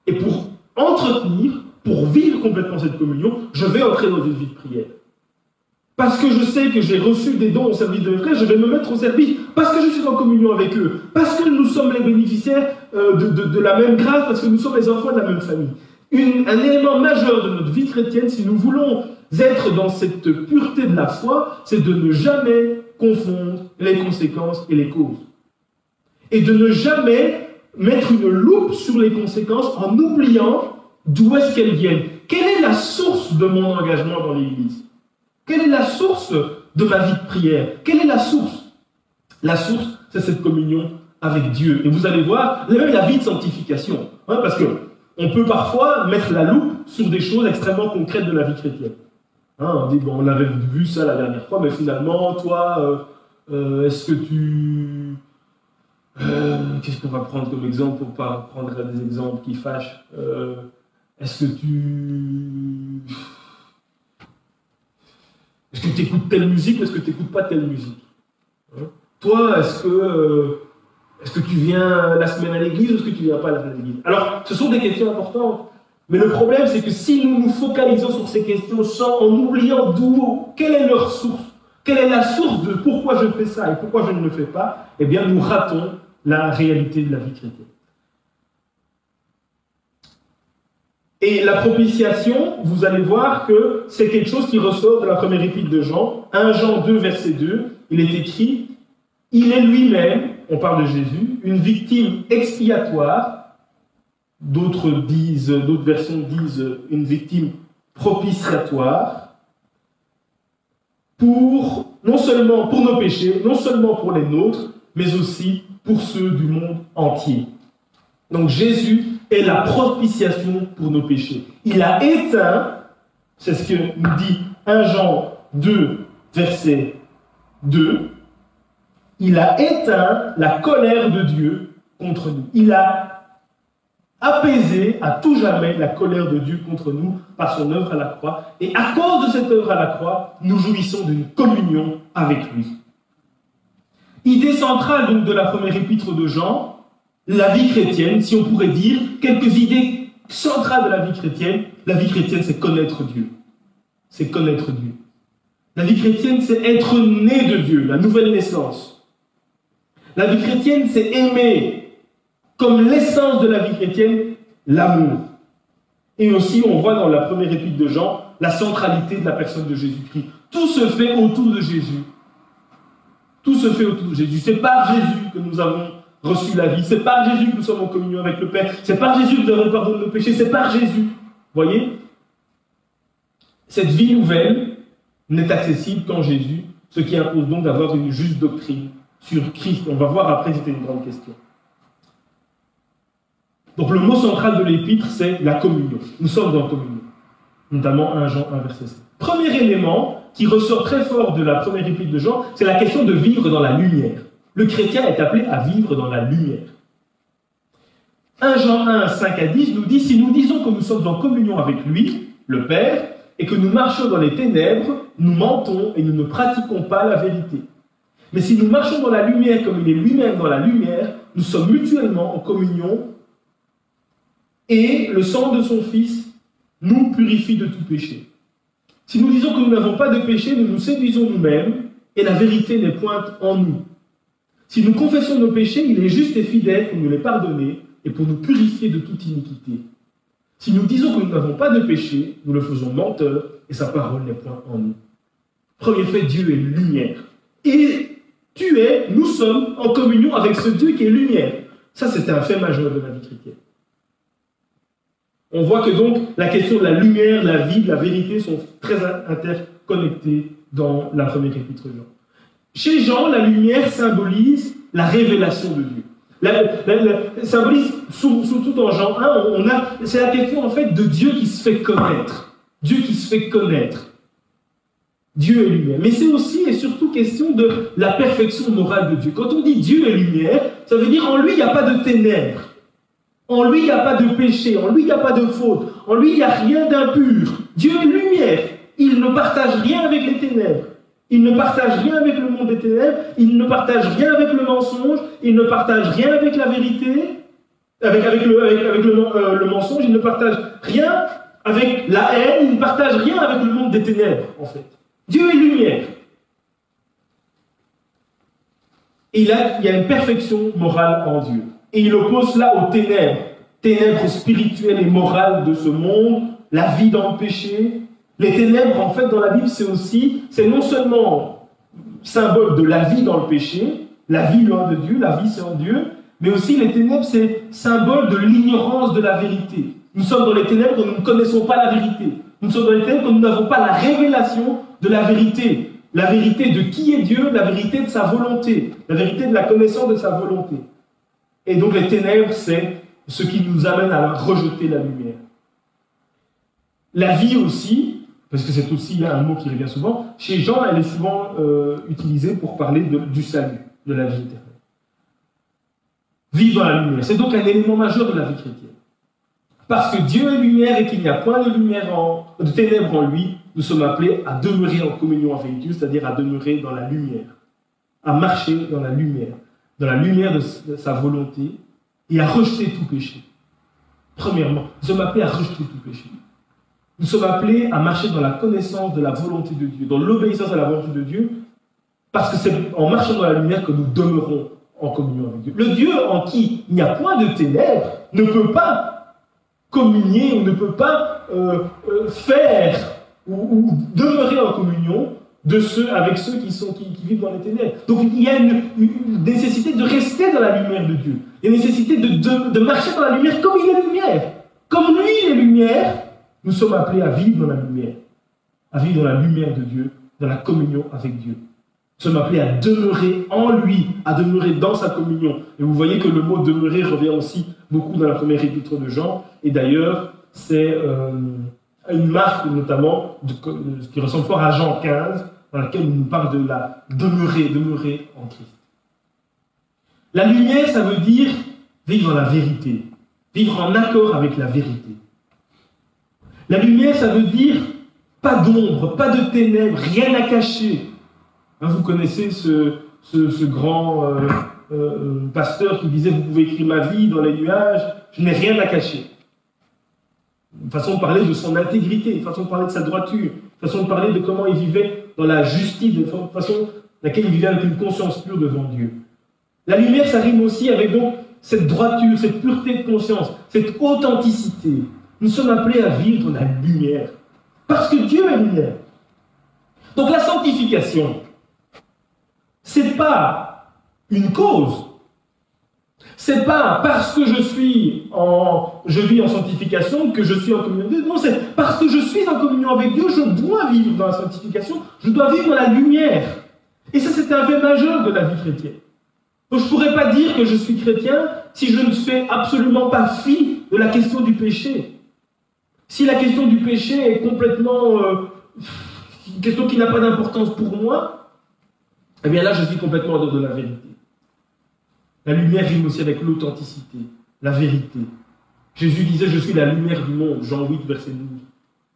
Et pour entretenir, pour vivre complètement cette communion, je vais entrer dans une vie de prière. Parce que je sais que j'ai reçu des dons au service de mes frères, je vais me mettre au service, parce que je suis en communion avec eux, parce que nous sommes les bénéficiaires de la même grâce, parce que nous sommes les enfants de la même famille. Un élément majeur de notre vie chrétienne, si nous voulons être dans cette pureté de la foi, c'est de ne jamais confondre les conséquences et les causes. Et de ne jamais mettre une loupe sur les conséquences en oubliant d'où est-ce qu'elles viennent. Quelle est la source de mon engagement dans l'Église? Quelle est la source de ma vie de prière? Quelle est la source? La source, c'est cette communion avec Dieu. Et vous allez voir, même la vie de sanctification. Parce qu'on peut parfois mettre la loupe sur des choses extrêmement concrètes de la vie chrétienne. On dit, bon, on avait vu ça la dernière fois, mais finalement, toi, est-ce que tu... qu'est-ce qu'on va prendre comme exemple pour ne pas prendre des exemples qui fâchent? Est-ce que tu... Est-ce que tu écoutes telle musique ou est-ce que tu n'écoutes pas telle musique? Toi, est-ce que tu viens la semaine à l'église ou est-ce que tu ne viens pas la semaine à l'église? Alors, ce sont des questions importantes. Mais le problème, c'est que si nous nous focalisons sur ces questions en oubliant quelle est leur source, quelle est la source de pourquoi je fais ça et pourquoi je ne le fais pas, eh bien, nous ratons la réalité de la vie chrétienne. Et la propitiation, vous allez voir que c'est quelque chose qui ressort de la première épître de Jean, 1 Jean 2, verset 2, il est écrit « Il est lui-même, on parle de Jésus, une victime expiatoire », d'autres versions disent une victime propitiatoire, non seulement pour nos péchés, non seulement pour les nôtres, mais aussi pour ceux du monde entier. Donc Jésus est la propitiation pour nos péchés. Il a éteint, c'est ce que nous dit 1 Jean 2, verset 2, il a éteint la colère de Dieu contre nous. Il a apaisé à tout jamais la colère de Dieu contre nous par son œuvre à la croix. Et à cause de cette œuvre à la croix, nous jouissons d'une communion avec lui. Idée centrale donc de la première épître de Jean, la vie chrétienne, si on pourrait dire, quelques idées centrales de la vie chrétienne, c'est connaître Dieu. C'est connaître Dieu. La vie chrétienne, c'est être né de Dieu, la nouvelle naissance. La vie chrétienne, c'est aimer. Comme l'essence de la vie chrétienne, l'amour. Et aussi, on voit dans la première épître de Jean, la centralité de la personne de Jésus-Christ. Tout se fait autour de Jésus. Tout se fait autour de Jésus. C'est par Jésus que nous avons reçu la vie. C'est par Jésus que nous sommes en communion avec le Père. C'est par Jésus que nous avons le pardon de nos péchés. C'est par Jésus. Voyez? Cette vie nouvelle n'est accessible qu'en Jésus, ce qui impose donc d'avoir une juste doctrine sur Christ. On va voir après, c'était une grande question. Donc le mot central de l'épître, c'est la communion. Nous sommes en communion. Notamment 1 Jean 1, verset 7. Premier élément qui ressort très fort de la première épître de Jean, c'est la question de vivre dans la lumière. Le chrétien est appelé à vivre dans la lumière. 1 Jean 1, 5 à 10 nous dit « Si nous disons que nous sommes en communion avec lui, le Père, et que nous marchons dans les ténèbres, nous mentons et nous ne pratiquons pas la vérité. Mais si nous marchons dans la lumière comme il est lui-même dans la lumière, nous sommes mutuellement en communion et le sang de son Fils nous purifie de tout péché. Si nous disons que nous n'avons pas de péché, nous nous séduisons nous-mêmes et la vérité n'est point en nous. Si nous confessons nos péchés, il est juste et fidèle pour nous les pardonner et pour nous purifier de toute iniquité. Si nous disons que nous n'avons pas de péché, nous le faisons menteur et sa parole n'est point en nous. » Premier fait, Dieu est lumière. Et nous sommes en communion avec ce Dieu qui est lumière. Ça, c'est un fait majeur de la vie chrétienne. On voit que donc la question de la lumière, la vie, de la vérité sont très interconnectées dans la première épître de Jean. Chez Jean, la lumière symbolise la révélation de Dieu. Symbolise, surtout en Jean 1, c'est la question en fait de Dieu qui se fait connaître. Dieu qui se fait connaître. Dieu est lumière. Mais c'est aussi et surtout question de la perfection morale de Dieu. Quand on dit Dieu est lumière, ça veut dire en lui il n'y a pas de ténèbres. En lui il n'y a pas de péché. En lui il n'y a pas de faute. En lui il n'y a rien d'impur. Dieu est lumière. Il ne partage rien avec les ténèbres. Il ne partage rien avec le monde des ténèbres. Il ne partage rien avec le mensonge. Il ne partage rien avec la vérité. Avec le mensonge. Il ne partage rien avec la haine. Il ne partage rien avec le monde des ténèbres, en fait. Dieu est lumière. Et il y a une perfection morale en Dieu. Et il oppose cela aux ténèbres. Ténèbres spirituelles et morales de ce monde, la vie dans le péché. Les ténèbres, en fait, dans la Bible, c'est non seulement symbole de la vie dans le péché, la vie loin de Dieu, la vie sans Dieu, mais aussi les ténèbres, c'est symbole de l'ignorance de la vérité. Nous sommes dans les ténèbres quand nous ne connaissons pas la vérité. Nous sommes dans les ténèbres quand nous n'avons pas la révélation de la vérité. La vérité de qui est Dieu, la vérité de sa volonté, la vérité de la connaissance de sa volonté. Et donc les ténèbres, c'est ce qui nous amène à rejeter la lumière. La vie aussi, parce que c'est aussi un mot qui revient souvent, chez Jean, elle est souvent utilisée pour parler du salut, de la vie éternelle. Vivre dans la lumière, c'est donc un élément majeur de la vie chrétienne. Parce que Dieu est lumière et qu'il n'y a point de lumière de ténèbres en lui, nous sommes appelés à demeurer en communion avec Dieu, c'est-à-dire à demeurer dans la lumière, à marcher dans la lumière de sa volonté et à rejeter tout péché. Premièrement, nous sommes appelés à rejeter tout péché. Nous sommes appelés à marcher dans la connaissance de la volonté de Dieu, dans l'obéissance à la volonté de Dieu, parce que c'est en marchant dans la lumière que nous demeurons en communion avec Dieu. Le Dieu en qui il n'y a point de ténèbres ne peut pas communier ou ne peut pas faire ou demeurer en communion avec ceux qui vivent dans les ténèbres. Donc il y a une nécessité de rester dans la lumière de Dieu. Il y a une nécessité de marcher dans la lumière comme il est lumière. Comme lui il est lumière, nous sommes appelés à vivre dans la lumière. À vivre dans la lumière de Dieu, dans la communion avec Dieu. Nous sommes appelés à demeurer en lui, à demeurer dans sa communion. Et vous voyez que le mot demeurer revient aussi beaucoup dans la première épître de Jean. Et d'ailleurs, c'est une marque notamment qui ressemble fort à Jean 15, dans laquelle il nous parle de la demeurer en Christ. La lumière, ça veut dire vivre dans la vérité, vivre en accord avec la vérité. La lumière, ça veut dire pas d'ombre, pas de ténèbres, rien à cacher. Vous connaissez ce grand pasteur qui disait « Vous pouvez écrire ma vie dans les nuages, je n'ai rien à cacher ». Une façon de parler de son intégrité, une façon de parler de sa droiture, une façon de parler de comment il vivait dans la justice, de façon dans laquelle il vivait avec une conscience pure devant Dieu. La lumière, ça rime aussi avec donc cette droiture, cette pureté de conscience, cette authenticité. Nous sommes appelés à vivre dans la lumière, parce que Dieu est lumière. Donc la sanctification, c'est pas une cause. C'est pas parce que je vis en sanctification que je suis en communion avec Dieu. Non, c'est parce que je suis en communion avec Dieu, je dois vivre dans la sanctification, je dois vivre dans la lumière. Et ça, c'est un fait majeur de la vie chrétienne. Donc, je ne pourrais pas dire que je suis chrétien si je ne fais absolument pas fi de la question du péché. Si la question du péché est complètement une question qui n'a pas d'importance pour moi, eh bien là, je suis complètement en dehors de la vérité. La lumière rime aussi avec l'authenticité, la vérité. Jésus disait, je suis la lumière du monde, Jean 8, verset 12.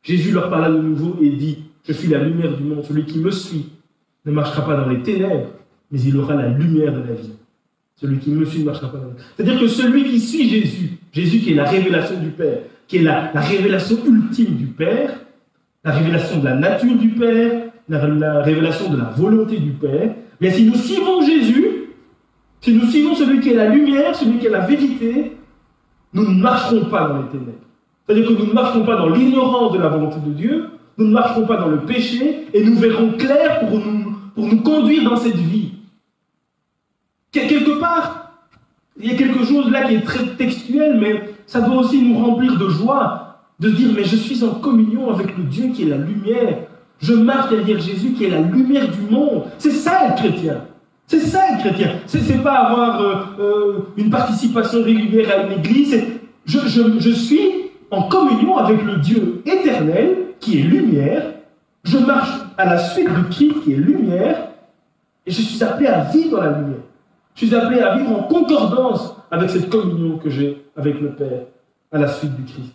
Jésus leur parla de nouveau et dit, je suis la lumière du monde, celui qui me suit ne marchera pas dans les ténèbres, mais il aura la lumière de la vie. Celui qui me suit ne marchera pas dans les ténèbres. C'est-à-dire que celui qui suit Jésus, Jésus qui est la révélation du Père, qui est la révélation ultime du Père, la révélation de la nature du Père, la révélation de la volonté du Père, mais si nous suivons Jésus, si nous suivons celui qui est la lumière, celui qui est la vérité, nous ne marcherons pas dans les ténèbres. C'est-à-dire que nous ne marcherons pas dans l'ignorance de la volonté de Dieu, nous ne marcherons pas dans le péché, et nous verrons clair pour nous conduire dans cette vie. Quelque part, il y a quelque chose là qui est très textuel, mais ça doit aussi nous remplir de joie, de dire, mais je suis en communion avec le Dieu qui est la lumière. Je marche derrière Jésus qui est la lumière du monde. C'est ça être chrétien. C'est ça être chrétien. C'est pas avoir une participation régulière à une église. Je suis en communion avec le Dieu éternel qui est lumière. Je marche à la suite de Christ qui est lumière. Et je suis appelé à vivre dans la lumière. Je suis appelé à vivre en concordance avec cette communion que j'ai avec le Père à la suite du Christ.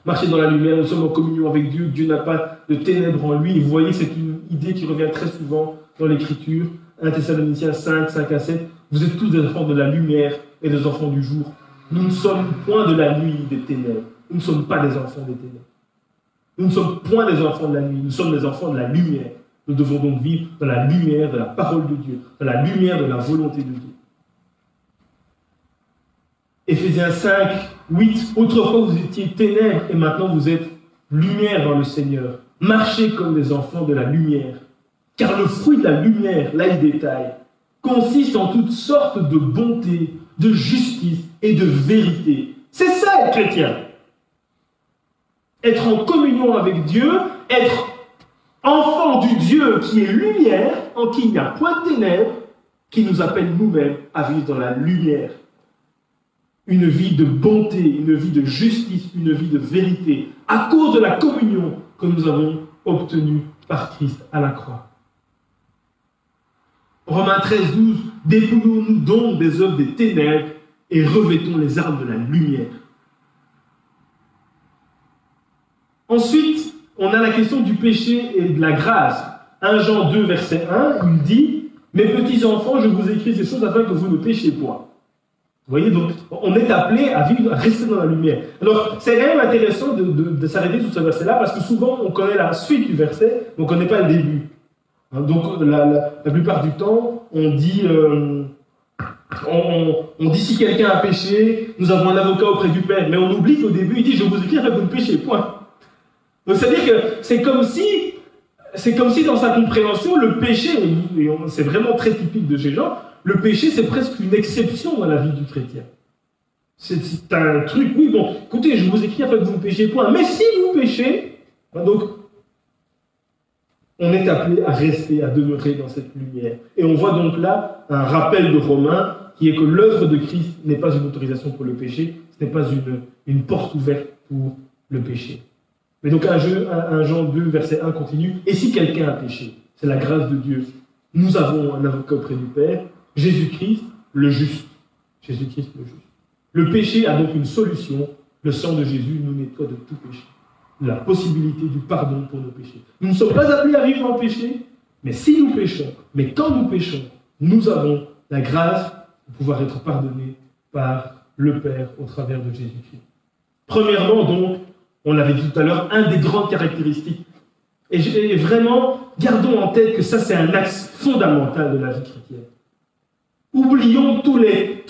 Marcher dans la lumière, nous sommes en communion avec Dieu. Dieu n'a pas de ténèbres en lui. Et vous voyez, c'est une idée qui revient très souvent dans l'Écriture. 1 Thessaloniciens 5, 5 à 7. Vous êtes tous des enfants de la lumière et des enfants du jour. Nous ne sommes point de la nuit des ténèbres. Nous ne sommes pas des enfants des ténèbres. Nous ne sommes point des enfants de la nuit. Nous sommes des enfants de la lumière. Nous devons donc vivre dans la lumière de la parole de Dieu, dans la lumière de la volonté de Dieu. Éphésiens 5, 8. Autrefois vous étiez ténèbres et maintenant vous êtes lumière dans le Seigneur. Marchez comme des enfants de la lumière. Car le fruit de la lumière, là il détaille, consiste en toutes sortes de bonté, de justice et de vérité. C'est ça être chrétien. Être en communion avec Dieu, être enfant du Dieu qui est lumière, en qui il n'y a point de ténèbres, qui nous appelle nous-mêmes à vivre dans la lumière. Une vie de bonté, une vie de justice, une vie de vérité, à cause de la communion que nous avons obtenue par Christ à la croix. Romains 13, 12, dépouillons-nous donc des œuvres des ténèbres et revêtons les armes de la lumière. Ensuite, on a la question du péché et de la grâce. 1 Jean 2, verset 1, il dit « Mes petits enfants, je vous écris ces choses afin que vous ne péchiez point. » Vous voyez, donc, on est appelé à vivre, à rester dans la lumière. Alors, c'est quand même intéressant de s'arrêter sur ce verset-là, parce que souvent, on connaît la suite du verset, mais on ne connaît pas le début. Donc, la plupart du temps, on dit si quelqu'un a péché, nous avons un avocat auprès du Père, mais on oublie qu'au début, il dit « Je vous écris afin que vous ne péchiez point. » Donc, c'est-à-dire que c'est comme si dans sa compréhension, le péché, et c'est vraiment très typique de ces gens, le péché, c'est presque une exception dans la vie du chrétien. C'est un truc, oui, bon, écoutez, je vous écris afin que vous ne péchiez point, mais si vous péchez, donc, on est appelé à rester, à demeurer dans cette lumière. Et on voit donc là un rappel de Romains, qui est que l'œuvre de Christ n'est pas une autorisation pour le péché, ce n'est pas une porte ouverte pour le péché. Mais donc, 1 Jean 2, verset 1 continue. Et si quelqu'un a péché, c'est la grâce de Dieu. Nous avons un avocat auprès du Père, Jésus-Christ, le juste. Jésus-Christ, le juste. Le péché a donc une solution. Le sang de Jésus nous nettoie de tout péché. La possibilité du pardon pour nos péchés. Nous ne sommes pas appelés à vivre en péché, mais si nous péchons, mais quand nous péchons, nous avons la grâce de pouvoir être pardonnés par le Père au travers de Jésus-Christ. Premièrement, donc, on l'avait dit tout à l'heure, un des grandes caractéristiques. Et vraiment, gardons en tête que ça, c'est un axe fondamental de la vie chrétienne. Oublions tous les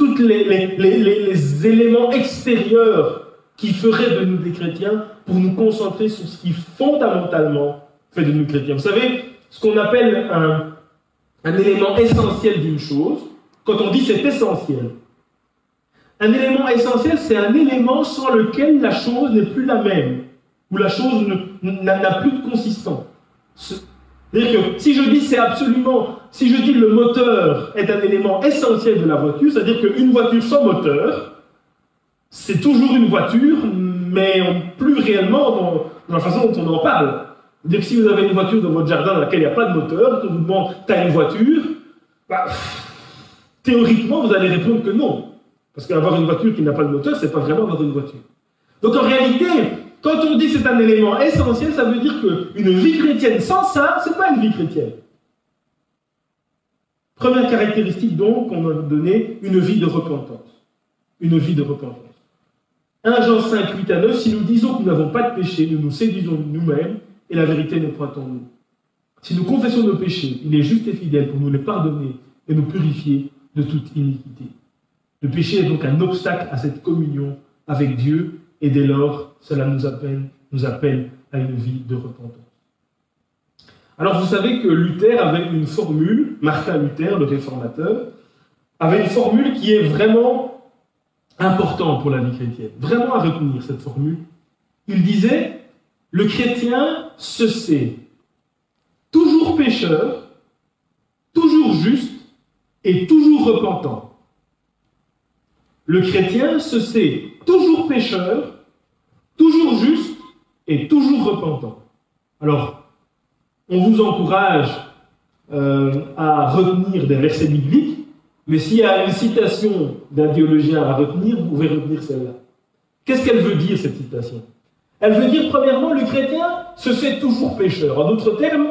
éléments extérieurs qui feraient de nous des chrétiens pour nous concentrer sur ce qui fondamentalement fait de nous chrétiens. Vous savez, ce qu'on appelle un élément essentiel d'une chose, quand on dit c'est essentiel, un élément essentiel, c'est un élément sans lequel la chose n'est plus la même, où la chose n'a plus de consistance. C'est-à-dire que si je dis si je dis le moteur est un élément essentiel de la voiture, c'est-à-dire qu'une voiture sans moteur, c'est toujours une voiture, mais plus réellement dans la façon dont on en parle. C'est-à-dire que si vous avez une voiture dans votre jardin dans laquelle il n'y a pas de moteur, qu'on vous demande « t'as une voiture ?» théoriquement, vous allez répondre que non. Parce qu'avoir une voiture qui n'a pas de moteur, c'est pas vraiment avoir une voiture. Donc en réalité, quand on dit que c'est un élément essentiel, ça veut dire qu'une vie chrétienne sans ça, c'est pas une vie chrétienne. Première caractéristique donc qu'on a donnée, une vie de repentance. Une vie de repentance. 1 Jean 5, 8 à 9, si nous disons que nous n'avons pas de péché, nous nous séduisons nous-mêmes et la vérité n'est point en nous. Si nous confessons nos péchés, il est juste et fidèle pour nous les pardonner et nous purifier de toute iniquité. Le péché est donc un obstacle à cette communion avec Dieu, et dès lors, cela nous appelle à une vie de repentance. Alors vous savez que Luther avait une formule, Martin Luther, le réformateur, avait une formule qui est vraiment importante pour la vie chrétienne, vraiment à retenir cette formule. Il disait, le chrétien se sait toujours pécheur, toujours juste et toujours repentant. Le chrétien se sait toujours pécheur, toujours juste et toujours repentant. Alors, on vous encourage à retenir des versets bibliques, mais s'il y a une citation d'un théologien à retenir, vous pouvez retenir celle-là. Qu'est-ce qu'elle veut dire, cette citation? Elle veut dire, premièrement, le chrétien se sait toujours pécheur. En d'autres termes,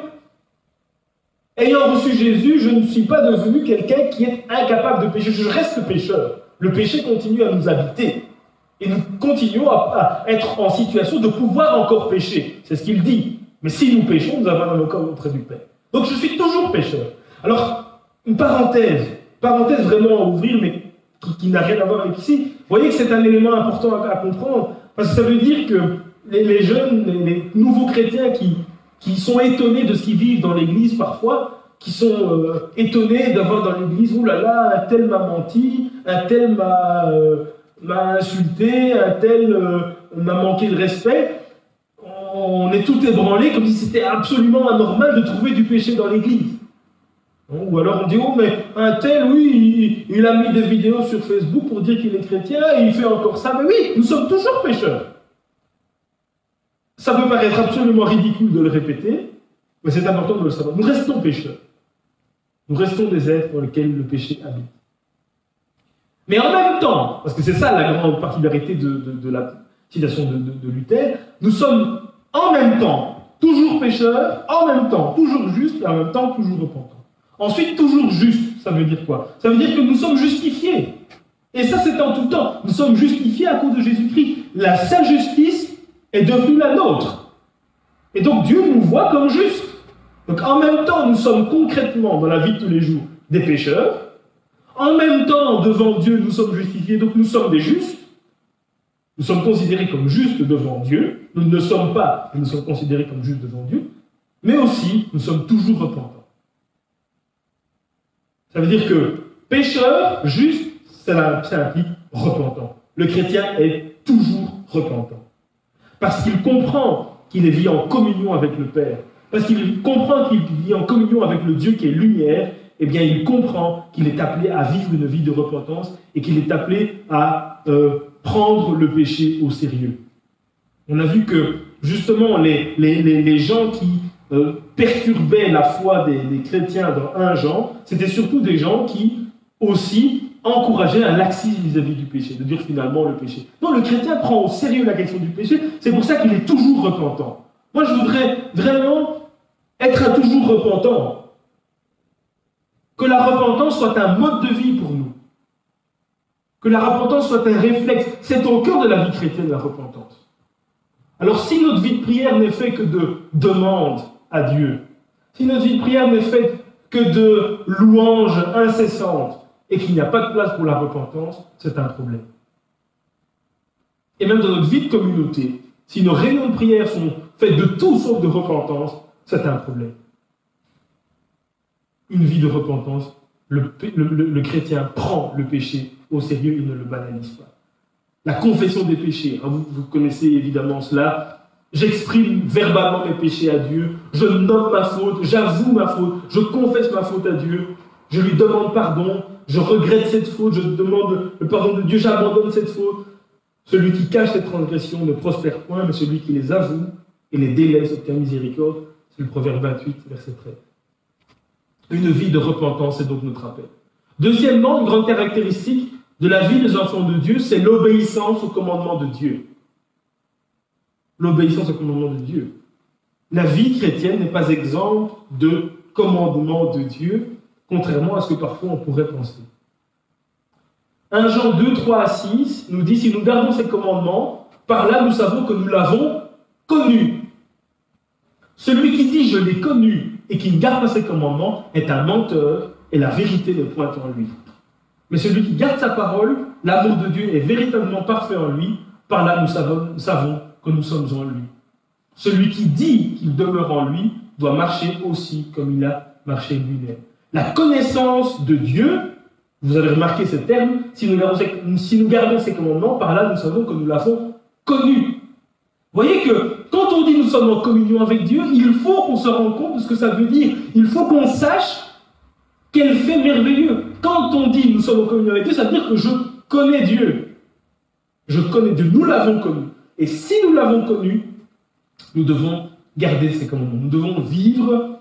ayant reçu Jésus, je ne suis pas devenu quelqu'un qui est incapable de pécher, je reste pécheur. Le péché continue à nous habiter. Et nous continuons à être en situation de pouvoir encore pécher. C'est ce qu'il dit. Mais si nous péchons, nous avons un avocat auprès du Père. Donc je suis toujours pécheur. Alors, une parenthèse vraiment à ouvrir, mais qui n'a rien à voir avec ici. Vous voyez que c'est un élément important à comprendre, parce que ça veut dire que les jeunes, les nouveaux chrétiens qui sont étonnés de ce qu'ils vivent dans l'Église parfois, qui sont étonnés d'avoir dans l'Église, oh là là, un tel m'a menti, un tel m'a insulté, un tel m'a manqué de respect. On est tout ébranlé comme si c'était absolument anormal de trouver du péché dans l'Église. Ou alors on dit, oh mais un tel, oui, il a mis des vidéos sur Facebook pour dire qu'il est chrétien, et il fait encore ça. Mais oui, nous sommes toujours pécheurs. Ça peut paraître absolument ridicule de le répéter, mais c'est important de le savoir. Nous restons pécheurs. Nous restons des êtres dans lesquels le péché habite. Mais en même temps, parce que c'est ça la grande particularité de la citation de Luther, nous sommes en même temps toujours pécheur, en même temps toujours juste et en même temps toujours repentant. Ensuite, toujours juste, ça veut dire quoi? Ça veut dire que nous sommes justifiés. Et ça, c'est en tout temps. Nous sommes justifiés à cause de Jésus-Christ. La seule justice est devenue la nôtre. Et donc, Dieu nous voit comme justes. Donc, en même temps, nous sommes concrètement, dans la vie de tous les jours, des pécheurs. En même temps, devant Dieu, nous sommes justifiés, donc nous sommes des justes. Nous sommes considérés comme justes devant Dieu. Nous ne le sommes pas, mais nous sommes considérés comme justes devant Dieu. Mais aussi, nous sommes toujours repentants. Ça veut dire que pécheur, juste, ça implique repentant. Le chrétien est toujours repentant. Parce qu'il comprend qu'il vit en communion avec le Père. Parce qu'il comprend qu'il vit en communion avec le Dieu qui est lumière. Eh bien, il comprend qu'il est appelé à vivre une vie de repentance et qu'il est appelé à prendre le péché au sérieux. On a vu que, justement, les gens qui perturbaient la foi des chrétiens dans 1 Jean, c'était surtout des gens qui, aussi, encourageaient un laxisme vis-à-vis du péché, de dire finalement le péché. Non, le chrétien prend au sérieux la question du péché, c'est pour ça qu'il est toujours repentant. Moi, je voudrais vraiment être toujours repentant. Que la repentance soit un mode de vie pour nous. Que la repentance soit un réflexe. C'est au cœur de la vie chrétienne, la repentance. Alors, si notre vie de prière n'est faite que de demandes à Dieu, si notre vie de prière n'est faite que de louanges incessantes, et qu'il n'y a pas de place pour la repentance, c'est un problème. Et même dans notre vie de communauté, si nos réunions de prière sont faites de tout sauf de repentance, c'est un problème. Une vie de repentance, le chrétien prend le péché au sérieux, il ne le banalise pas. La confession des péchés, vous connaissez évidemment cela. J'exprime verbalement mes péchés à Dieu, je nomme ma faute, j'avoue ma faute, je confesse ma faute à Dieu, je lui demande pardon, je regrette cette faute, je demande le pardon de Dieu, j'abandonne cette faute. Celui qui cache ses transgressions ne prospère point, mais celui qui les avoue et les délaisse obtient miséricorde. C'est le Proverbe 28, verset 13. Une vie de repentance est donc notre appel. Deuxièmement, une grande caractéristique de la vie des enfants de Dieu, c'est l'obéissance au commandement de Dieu. L'obéissance au commandement de Dieu. La vie chrétienne n'est pas exempte de commandements de Dieu, contrairement à ce que parfois on pourrait penser. 1 Jean 2, 3 à 6 nous dit, si nous gardons ces commandements, par là nous savons que nous l'avons connu. Celui qui dit je l'ai connu et qui ne garde pas ses commandements est un menteur et la vérité n'est point en lui. Mais celui qui garde sa parole, l'amour de Dieu est véritablement parfait en lui, par là nous savons que nous sommes en lui. Celui qui dit qu'il demeure en lui doit marcher aussi comme il a marché lui-même. La connaissance de Dieu, vous avez remarqué ce terme, si nous gardons ces commandements, par là nous savons que nous l'avons connu. Vous voyez que quand on dit nous sommes en communion avec Dieu, il faut qu'on se rende compte de ce que ça veut dire. Il faut qu'on sache quel fait merveilleux. Quand on dit nous sommes en communion avec Dieu, ça veut dire que je connais Dieu. Je connais Dieu, nous l'avons connu. Et si nous l'avons connu, nous devons garder ces commandements. Nous devons vivre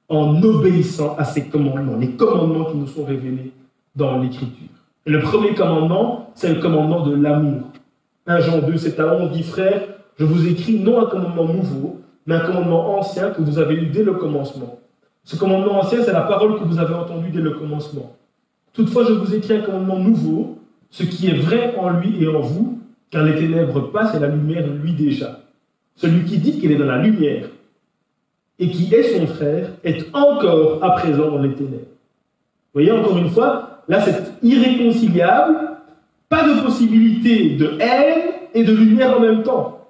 en obéissant à ces commandements, les commandements qui nous sont révélés dans l'Écriture. Et le premier commandement, c'est le commandement de l'amour. 1 Jean 2, c'est à 11, dit frère, je vous écris non un commandement nouveau, mais un commandement ancien que vous avez eu dès le commencement. Ce commandement ancien, c'est la parole que vous avez entendue dès le commencement. Toutefois, je vous écris un commandement nouveau, ce qui est vrai en lui et en vous, car les ténèbres passent et la lumière, lui, déjà. Celui qui dit qu'il est dans la lumière et qui est son frère est encore à présent dans les ténèbres. Vous voyez, encore une fois, là, c'est irréconciliable, pas de possibilité de haine et de lumière en même temps.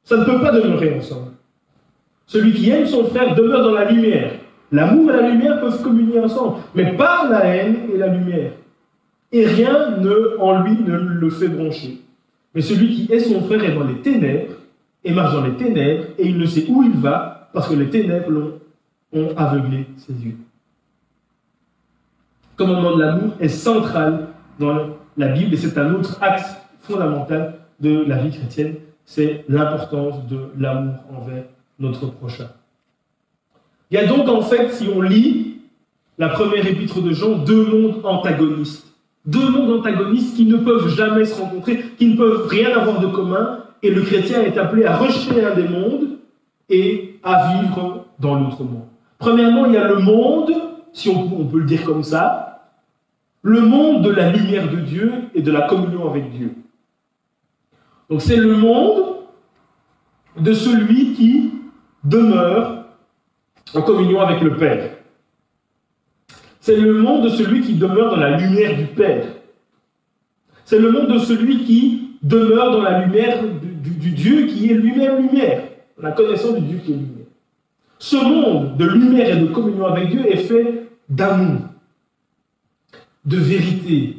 Ça ne peut pas demeurer ensemble. Celui qui aime son frère demeure dans la lumière. L'amour et la lumière peuvent communier ensemble, mais pas la haine et la lumière. Et rien en lui ne le fait broncher. Mais celui qui est son frère est dans les ténèbres, et marche dans les ténèbres, et il ne sait où il va, parce que les ténèbres ont aveuglé ses yeux. Le commandement de l'amour est central dans la Bible, et c'est un autre axe fondamental de la vie chrétienne, c'est l'importance de l'amour envers notre prochain. Il y a donc en fait, si on lit la première épître de Jean, deux mondes antagonistes. Deux mondes antagonistes qui ne peuvent jamais se rencontrer, qui ne peuvent rien avoir de commun, et le chrétien est appelé à rejeter un des mondes et à vivre dans l'autre monde. Premièrement, il y a le monde, si on peut le dire comme ça, le monde de la lumière de Dieu et de la communion avec Dieu. Donc c'est le monde de celui qui demeure en communion avec le Père. C'est le monde de celui qui demeure dans la lumière du Père. C'est le monde de celui qui demeure dans la lumière du Dieu qui est lui-même lumière, la connaissance du Dieu qui est lumière. Ce monde de lumière et de communion avec Dieu est fait d'amour, de vérité.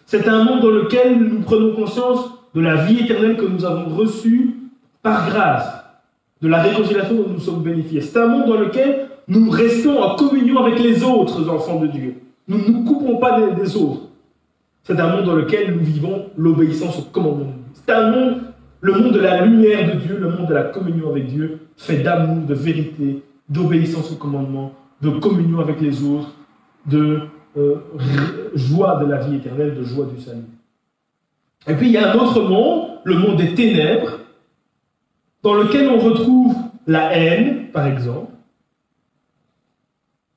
C'est un monde dans lequel nous prenons conscience de la vie éternelle que nous avons reçue par grâce, de la réconciliation dont nous sommes bénéficiés. C'est un monde dans lequel nous restons en communion avec les autres enfants de Dieu. Nous ne nous coupons pas des autres. C'est un monde dans lequel nous vivons l'obéissance au commandement de Dieu. C'est un monde, le monde de la lumière de Dieu, le monde de la communion avec Dieu, fait d'amour, de vérité, d'obéissance au commandement, de communion avec les autres, de joie de la vie éternelle, de joie du salut. Et puis il y a un autre monde, le monde des ténèbres, dans lequel on retrouve la haine, par exemple.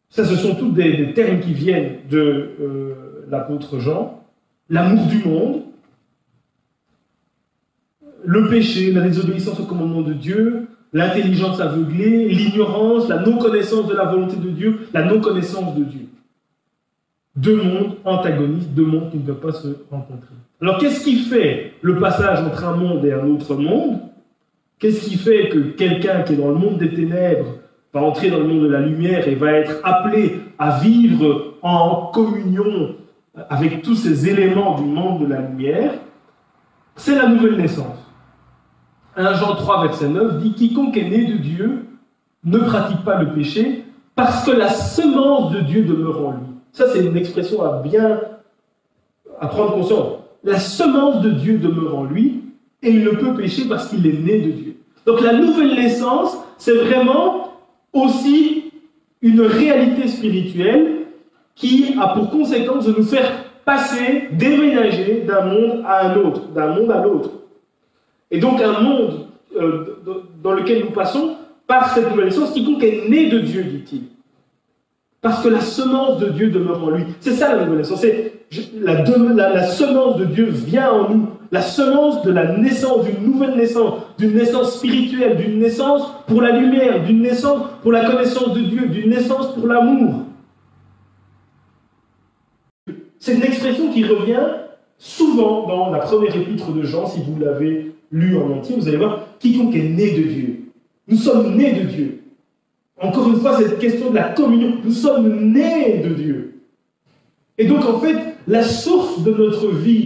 Ça, ce sont tous des termes qui viennent de l'apôtre Jean. L'amour du monde, le péché, la désobéissance au commandement de Dieu, l'intelligence aveuglée, l'ignorance, la non-connaissance de la volonté de Dieu, la non-connaissance de Dieu. Deux mondes antagonistes, deux mondes qui ne peuvent pas se rencontrer. Alors, qu'est-ce qui fait le passage entre un monde et un autre monde? Qu'est-ce qui fait que quelqu'un qui est dans le monde des ténèbres va entrer dans le monde de la lumière et va être appelé à vivre en communion avec tous ces éléments du monde de la lumière? C'est la nouvelle naissance. 1 Jean 3, verset 9 dit « Quiconque est né de Dieu ne pratique pas le péché, parce que la semence de Dieu demeure en lui. » Ça, c'est une expression à prendre conscience. La semence de Dieu demeure en lui, et il ne peut pécher parce qu'il est né de Dieu. Donc la nouvelle naissance, c'est vraiment aussi une réalité spirituelle qui a pour conséquence de nous faire passer, déménager d'un monde à un autre, d'un monde à l'autre. Et donc un monde dans lequel nous passons par cette nouvelle naissance, quiconque est né de Dieu, dit-il. Parce que la semence de Dieu demeure en lui. C'est ça la nouvelle naissance. La semence de Dieu vient en nous. La semence de la naissance, d'une nouvelle naissance, d'une naissance spirituelle, d'une naissance pour la lumière, d'une naissance pour la connaissance de Dieu, d'une naissance pour l'amour. C'est une expression qui revient souvent dans la première épître de Jean, si vous l'avez lu en entier, vous allez voir, quiconque est né de Dieu. Nous sommes nés de Dieu. Encore une fois, cette question de la communion, nous sommes nés de Dieu. Et donc, en fait, la source de notre vie,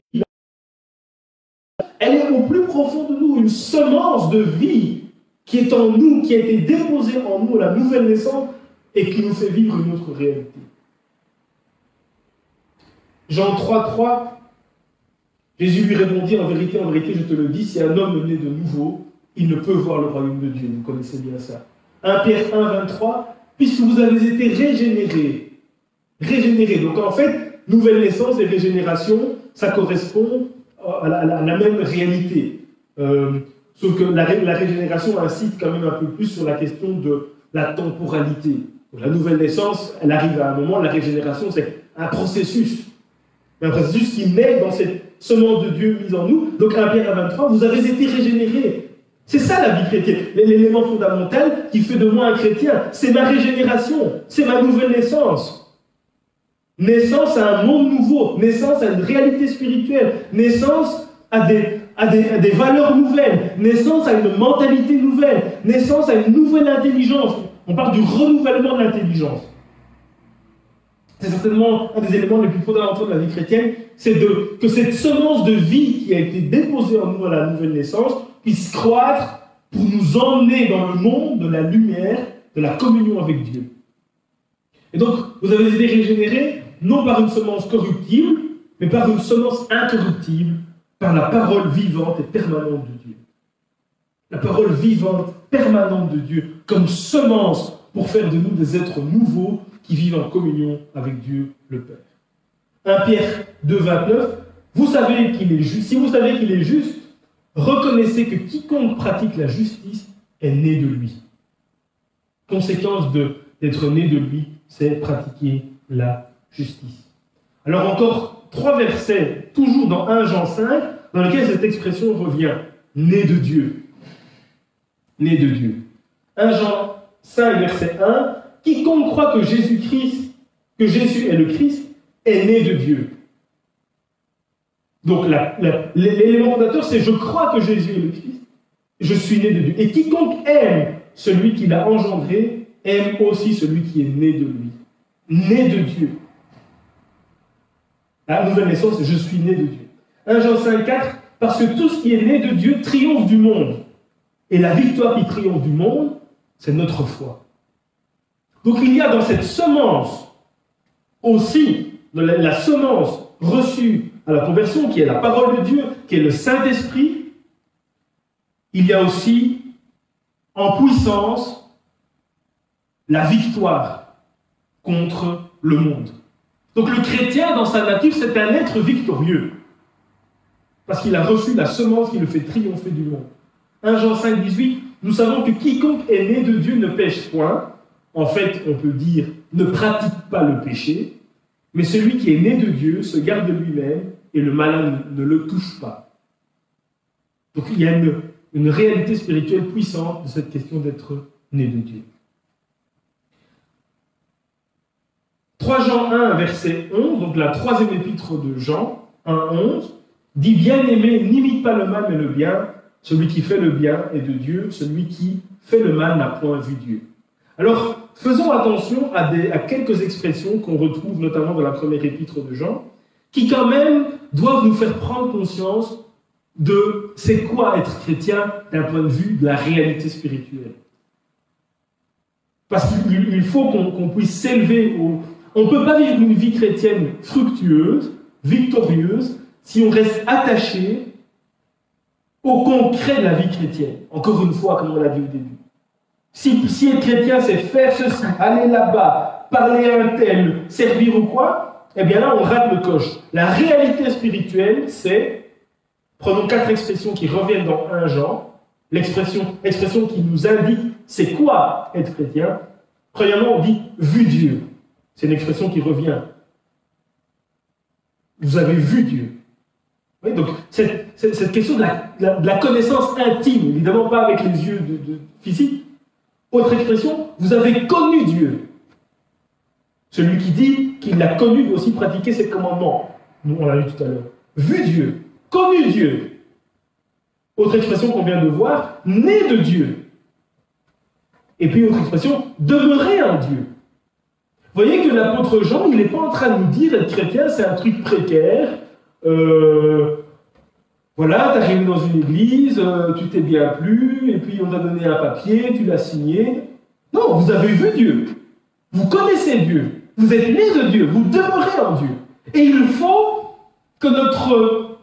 elle est au plus profond de nous, une semence de vie qui est en nous, qui a été déposée en nous, la nouvelle naissance, et qui nous fait vivre une autre réalité. Jean 3, Jésus lui répondit, en vérité, je te le dis, si un homme est né de nouveau, il ne peut voir le royaume de Dieu. Vous connaissez bien ça. 1 Pierre 1, 23, puisque vous avez été régénérés. Régénérés. Donc en fait, nouvelle naissance et régénération, ça correspond à la même réalité. Sauf que la régénération incite quand même un peu plus sur la question de la temporalité. Donc, la nouvelle naissance, elle arrive à un moment, la régénération, c'est un processus. Un processus qui naît dans cette semence de Dieu mise en nous. Donc 1 Pierre 23, vous avez été régénérés. C'est ça la vie chrétienne. L'élément fondamental qui fait de moi un chrétien, c'est ma régénération, c'est ma nouvelle naissance. Naissance à un monde nouveau, naissance à une réalité spirituelle, naissance à des valeurs nouvelles, naissance à une mentalité nouvelle, naissance à une nouvelle intelligence. On parle du renouvellement de l'intelligence. C'est certainement un des éléments les plus fondamentaux de la vie chrétienne, c'est que cette semence de vie qui a été déposée en nous à la nouvelle naissance puisse croître pour nous emmener dans le monde de la lumière, de la communion avec Dieu. Et donc, vous avez été régénérés, non par une semence corruptible, mais par une semence incorruptible, par la parole vivante et permanente de Dieu. La parole vivante, permanente de Dieu, comme semence pour faire de nous des êtres nouveaux qui vivent en communion avec Dieu le Père. 1 Pierre 2, 29, vous savez qu'il est juste. Si vous savez qu'il est juste, reconnaissez que quiconque pratique la justice est né de lui. Conséquence d'être né de lui, c'est pratiquer la justice. Alors encore 3 versets, toujours dans 1 Jean 5, dans lesquels cette expression revient. Né de Dieu. Né de Dieu. 1 Jean 5, verset 1, quiconque croit que Jésus est le Christ, est né de Dieu. Donc l'élément fondateur, c'est je crois que Jésus est le Christ, je suis né de Dieu. Et quiconque aime celui qui l'a engendré, aime aussi celui qui est né de lui. Né de Dieu. La nouvelle naissance, je suis né de Dieu. 1 Jean 5, 4, parce que tout ce qui est né de Dieu triomphe du monde. Et la victoire qui triomphe du monde, c'est notre foi. Donc il y a dans cette semence aussi, dans la semence reçue à la conversion, qui est la parole de Dieu, qui est le Saint-Esprit, il y a aussi en puissance la victoire contre le monde. Donc le chrétien, dans sa nature, c'est un être victorieux. Parce qu'il a reçu la semence qui le fait triompher du monde. 1 Jean 5, 18, nous savons que quiconque est né de Dieu ne pêche point. En fait, on peut dire, ne pratique pas le péché. Mais celui qui est né de Dieu se garde de lui-même et le malin ne le touche pas. Donc il y a une réalité spirituelle puissante de cette question d'être né de Dieu. 3 Jean 1, verset 11, donc la 3e épître de Jean, 1, 11, dit « Bien-aimé, n'imite pas le mal mais le bien. Celui qui fait le bien est de Dieu. Celui qui fait le mal n'a point vu Dieu. » Alors, faisons attention à quelques expressions qu'on retrouve notamment dans la 1re épître de Jean, qui quand même doivent nous faire prendre conscience de c'est quoi être chrétien d'un point de vue de la réalité spirituelle. Parce qu'il faut qu'on puisse s'élever au... On ne peut pas vivre une vie chrétienne fructueuse, victorieuse, si on reste attaché au concret de la vie chrétienne. Encore une fois, comme on l'a dit au début. Si être chrétien, c'est faire ceci, aller là-bas, parler à un tel, servir ou quoi, eh bien là, on rate le coche. La réalité spirituelle, c'est, prenons 4 expressions qui reviennent dans 1 Jean, l'expression qui nous indique c'est quoi être chrétien. Premièrement, on dit « vu Dieu ». C'est une expression qui revient. Vous avez vu Dieu. Oui, donc, cette question de la connaissance intime, évidemment pas avec les yeux physiques. Autre expression, vous avez connu Dieu. Celui qui dit qu'il l'a connu doit aussi pratiquer ses commandements. Nous, on l'a vu tout à l'heure. Vu Dieu, connu Dieu. Autre expression qu'on vient de voir, né de Dieu. Et puis autre expression, demeurer en Dieu. Vous voyez que l'apôtre Jean, il n'est pas en train de nous dire être chrétien, c'est un truc précaire. Voilà, tu arrives dans une église, tu t'es bien plu, et puis on t'a donné un papier, tu l'as signé. Non, vous avez vu Dieu. Vous connaissez Dieu. Vous êtes né de Dieu. Vous demeurez en Dieu. Et il faut que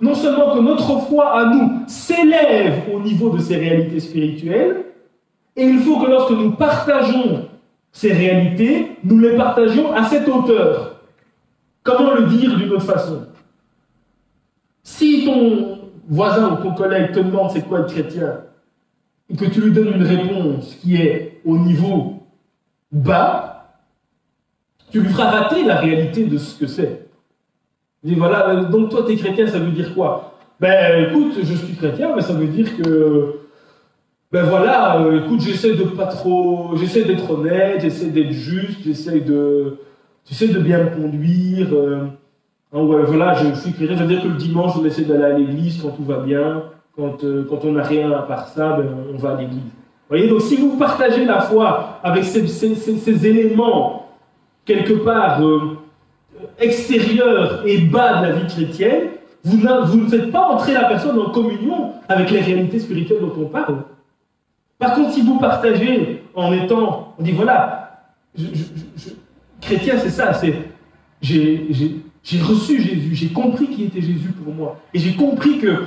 non seulement que notre foi à nous s'élève au niveau de ces réalités spirituelles, et il faut que lorsque nous partageons ces réalités, nous les partagions à cette hauteur. Comment le dire d'une autre façon? Si ton voisin ou ton collègue te demande c'est quoi être chrétien, et que tu lui donnes une réponse qui est au niveau bas, tu lui feras rater la réalité de ce que c'est. Il dit voilà, donc toi t'es chrétien, ça veut dire quoi? Ben écoute, je suis chrétien, mais ça veut dire que ben voilà, écoute, j'essaie d'être honnête, j'essaie d'être juste, j'essaie de bien me conduire. Ouais, voilà, je suis chrétien, ça veut dire que le dimanche, on essaie d'aller à l'église quand tout va bien. Quand on n'a rien à part ça, ben, on va à l'église. Vous voyez, donc si vous partagez la foi avec ces éléments, quelque part, extérieurs et bas de la vie chrétienne, vous ne faites pas entrer la personne en communion avec les réalités spirituelles dont on parle. Par contre, si vous partagez on dit voilà, chrétien c'est ça, c'est j'ai reçu Jésus, j'ai compris qui était Jésus pour moi. Et j'ai compris que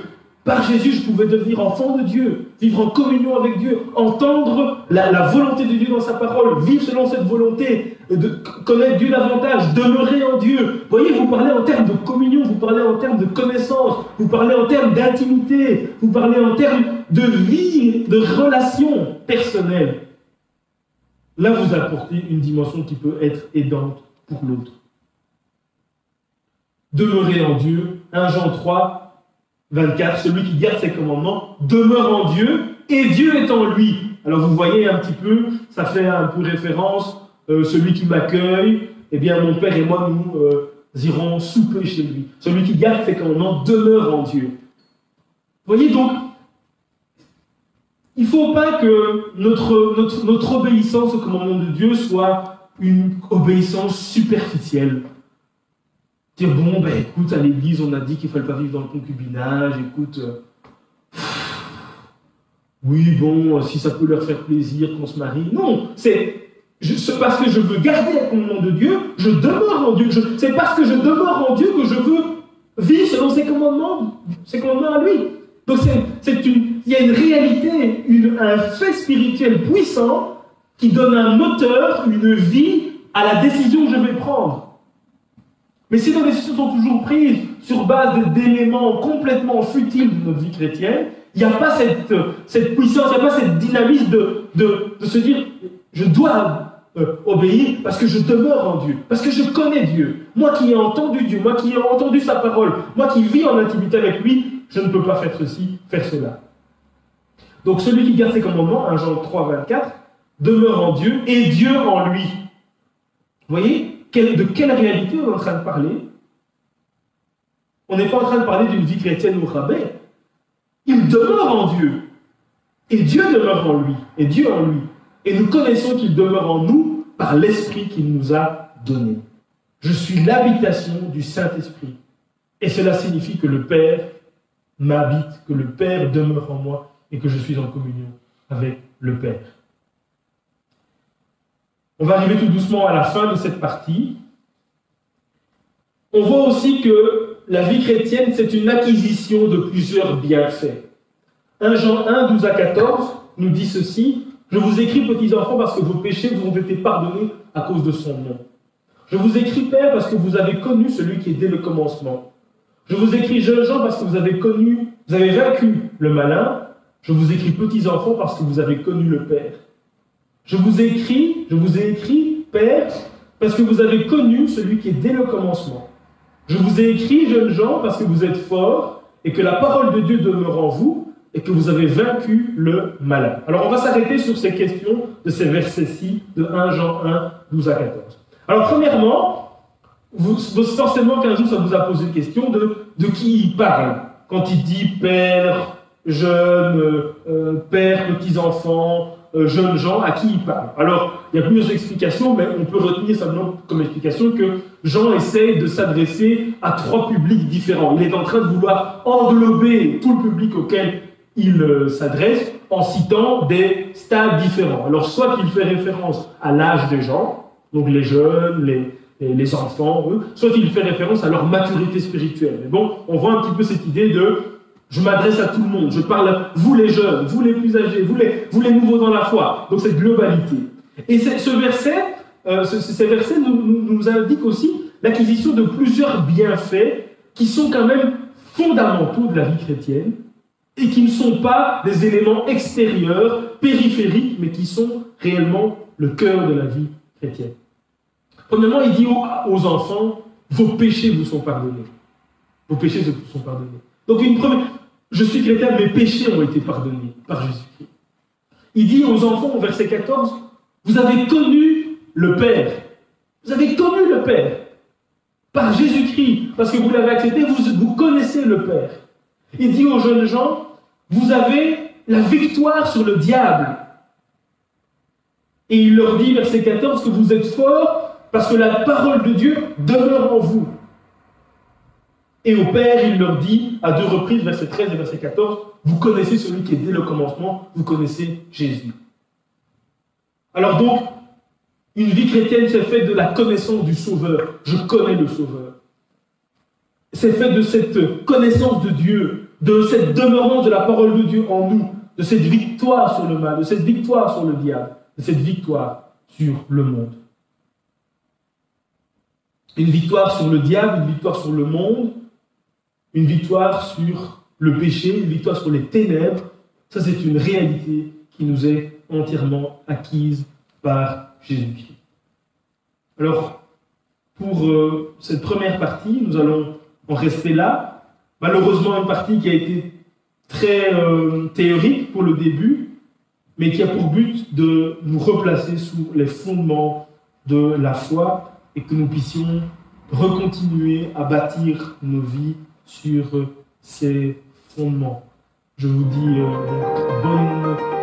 Par Jésus, je pouvais devenir enfant de Dieu, vivre en communion avec Dieu, entendre la volonté de Dieu dans sa parole, vivre selon cette volonté, de connaître Dieu davantage, demeurer en Dieu. Vous voyez, vous parlez en termes de communion, vous parlez en termes de connaissance, vous parlez en termes d'intimité, vous parlez en termes de vie, de relation personnelle. Là, vous apportez une dimension qui peut être aidante pour l'autre. Demeurer en Dieu, 1 Jean 3, 24, celui qui garde ses commandements demeure en Dieu et Dieu est en lui. Alors vous voyez un petit peu, ça fait un peu référence, celui qui m'accueille, eh bien mon Père et moi nous irons souper chez lui. Celui qui garde ses commandements demeure en Dieu. Vous voyez donc, il ne faut pas que notre obéissance au commandement de Dieu soit une obéissance superficielle. Dire, bon, ben écoute, à l'église, on a dit qu'il ne fallait pas vivre dans le concubinage, écoute, oui, bon, si ça peut leur faire plaisir qu'on se marie. Non, c'est parce que je veux garder le commandement de Dieu, je demeure en Dieu. C'est parce que je demeure en Dieu que je veux vivre selon ses commandements à lui. Donc il y a une réalité, un fait spirituel puissant qui donne un moteur, une vie à la décision que je vais prendre. Mais si nos décisions sont toujours prises sur base d'éléments complètement futiles de notre vie chrétienne, il n'y a pas cette puissance, il n'y a pas cette dynamisme de se dire « je dois obéir parce que je demeure en Dieu, parce que je connais Dieu. Moi qui ai entendu Dieu, moi qui ai entendu sa parole, moi qui vis en intimité avec lui, je ne peux pas faire ceci, faire cela. » Donc celui qui garde ses commandements, 1 Jean 3, 24, demeure en Dieu et Dieu en lui. Vous voyez ? De quelle réalité on est en train de parler? On n'est pas en train de parler d'une vie chrétienne au rabais. Il demeure en Dieu. Et Dieu demeure en lui. Et Dieu en lui. Et nous connaissons qu'il demeure en nous par l'Esprit qu'il nous a donné. Je suis l'habitation du Saint-Esprit. Et cela signifie que le Père m'habite, que le Père demeure en moi et que je suis en communion avec le Père. On va arriver tout doucement à la fin de cette partie. On voit aussi que la vie chrétienne, c'est une acquisition de plusieurs bienfaits. 1 Jean 1, 12 à 14 nous dit ceci. « Je vous écris, petits enfants, parce que vos péchés vous ont été pardonnés à cause de son nom. Je vous écris, Père, parce que vous avez connu celui qui est dès le commencement. Je vous écris, jeunes gens, parce que vous avez vaincu le malin. Je vous écris, petits enfants, parce que vous avez connu le Père. Je vous ai écrit, Père, parce que vous avez connu celui qui est dès le commencement. Je vous ai écrit, jeunes gens, parce que vous êtes forts et que la parole de Dieu demeure en vous et que vous avez vaincu le malin. » Alors on va s'arrêter sur ces questions de ces versets-ci de 1 Jean 1, 12 à 14. Alors premièrement, forcément qu'un jour ça vous a posé une question de qui il parle. Quand il dit Père, jeune, Père, petits-enfants, jeunes gens, à qui il parle. Alors, il y a plusieurs explications, mais on peut retenir simplement comme explication que Jean essaye de s'adresser à 3 publics différents. Il est en train de vouloir englober tout le public auquel il s'adresse en citant des stades différents. Alors, soit il fait référence à l'âge des gens, donc les jeunes, les enfants, eux, soit il fait référence à leur maturité spirituelle. Mais bon, on voit un petit peu cette idée de je m'adresse à tout le monde, je parle à vous les jeunes, vous les plus âgés, vous les nouveaux dans la foi. Donc cette globalité. Et ces versets nous indiquent aussi l'acquisition de plusieurs bienfaits qui sont quand même fondamentaux de la vie chrétienne et qui ne sont pas des éléments extérieurs, périphériques, mais qui sont réellement le cœur de la vie chrétienne. Premièrement, il dit aux enfants, vos péchés vous sont pardonnés. Vos péchés vous sont pardonnés. Donc je suis chrétien, mes péchés ont été pardonnés par Jésus-Christ. Il dit aux enfants, au verset 14, vous avez connu le Père. Vous avez connu le Père par Jésus-Christ, parce que vous l'avez accepté, vous connaissez le Père. Il dit aux jeunes gens, vous avez la victoire sur le diable. Et il leur dit, verset 14, que vous êtes forts parce que la parole de Dieu demeure en vous. Et au Père, il leur dit, à 2 reprises, verset 13 et verset 14, vous connaissez celui qui est dès le commencement, vous connaissez Jésus. Alors donc, une vie chrétienne, c'est fait de la connaissance du Sauveur. Je connais le Sauveur. C'est fait de cette connaissance de Dieu. de cette demeurance de la parole de Dieu en nous, de cette victoire sur le mal, de cette victoire sur le diable, de cette victoire sur le monde. Une victoire sur le diable, une victoire sur le monde, une victoire sur le péché, une victoire sur les ténèbres, ça c'est une réalité qui nous est entièrement acquise par Jésus-Christ. Alors, pour cette première partie, nous allons en rester là. Malheureusement, une partie qui a été très théorique pour le début, mais qui a pour but de nous replacer sous les fondements de la foi et que nous puissions recontinuer à bâtir nos vies sur ces fondements. Je vous dis bonne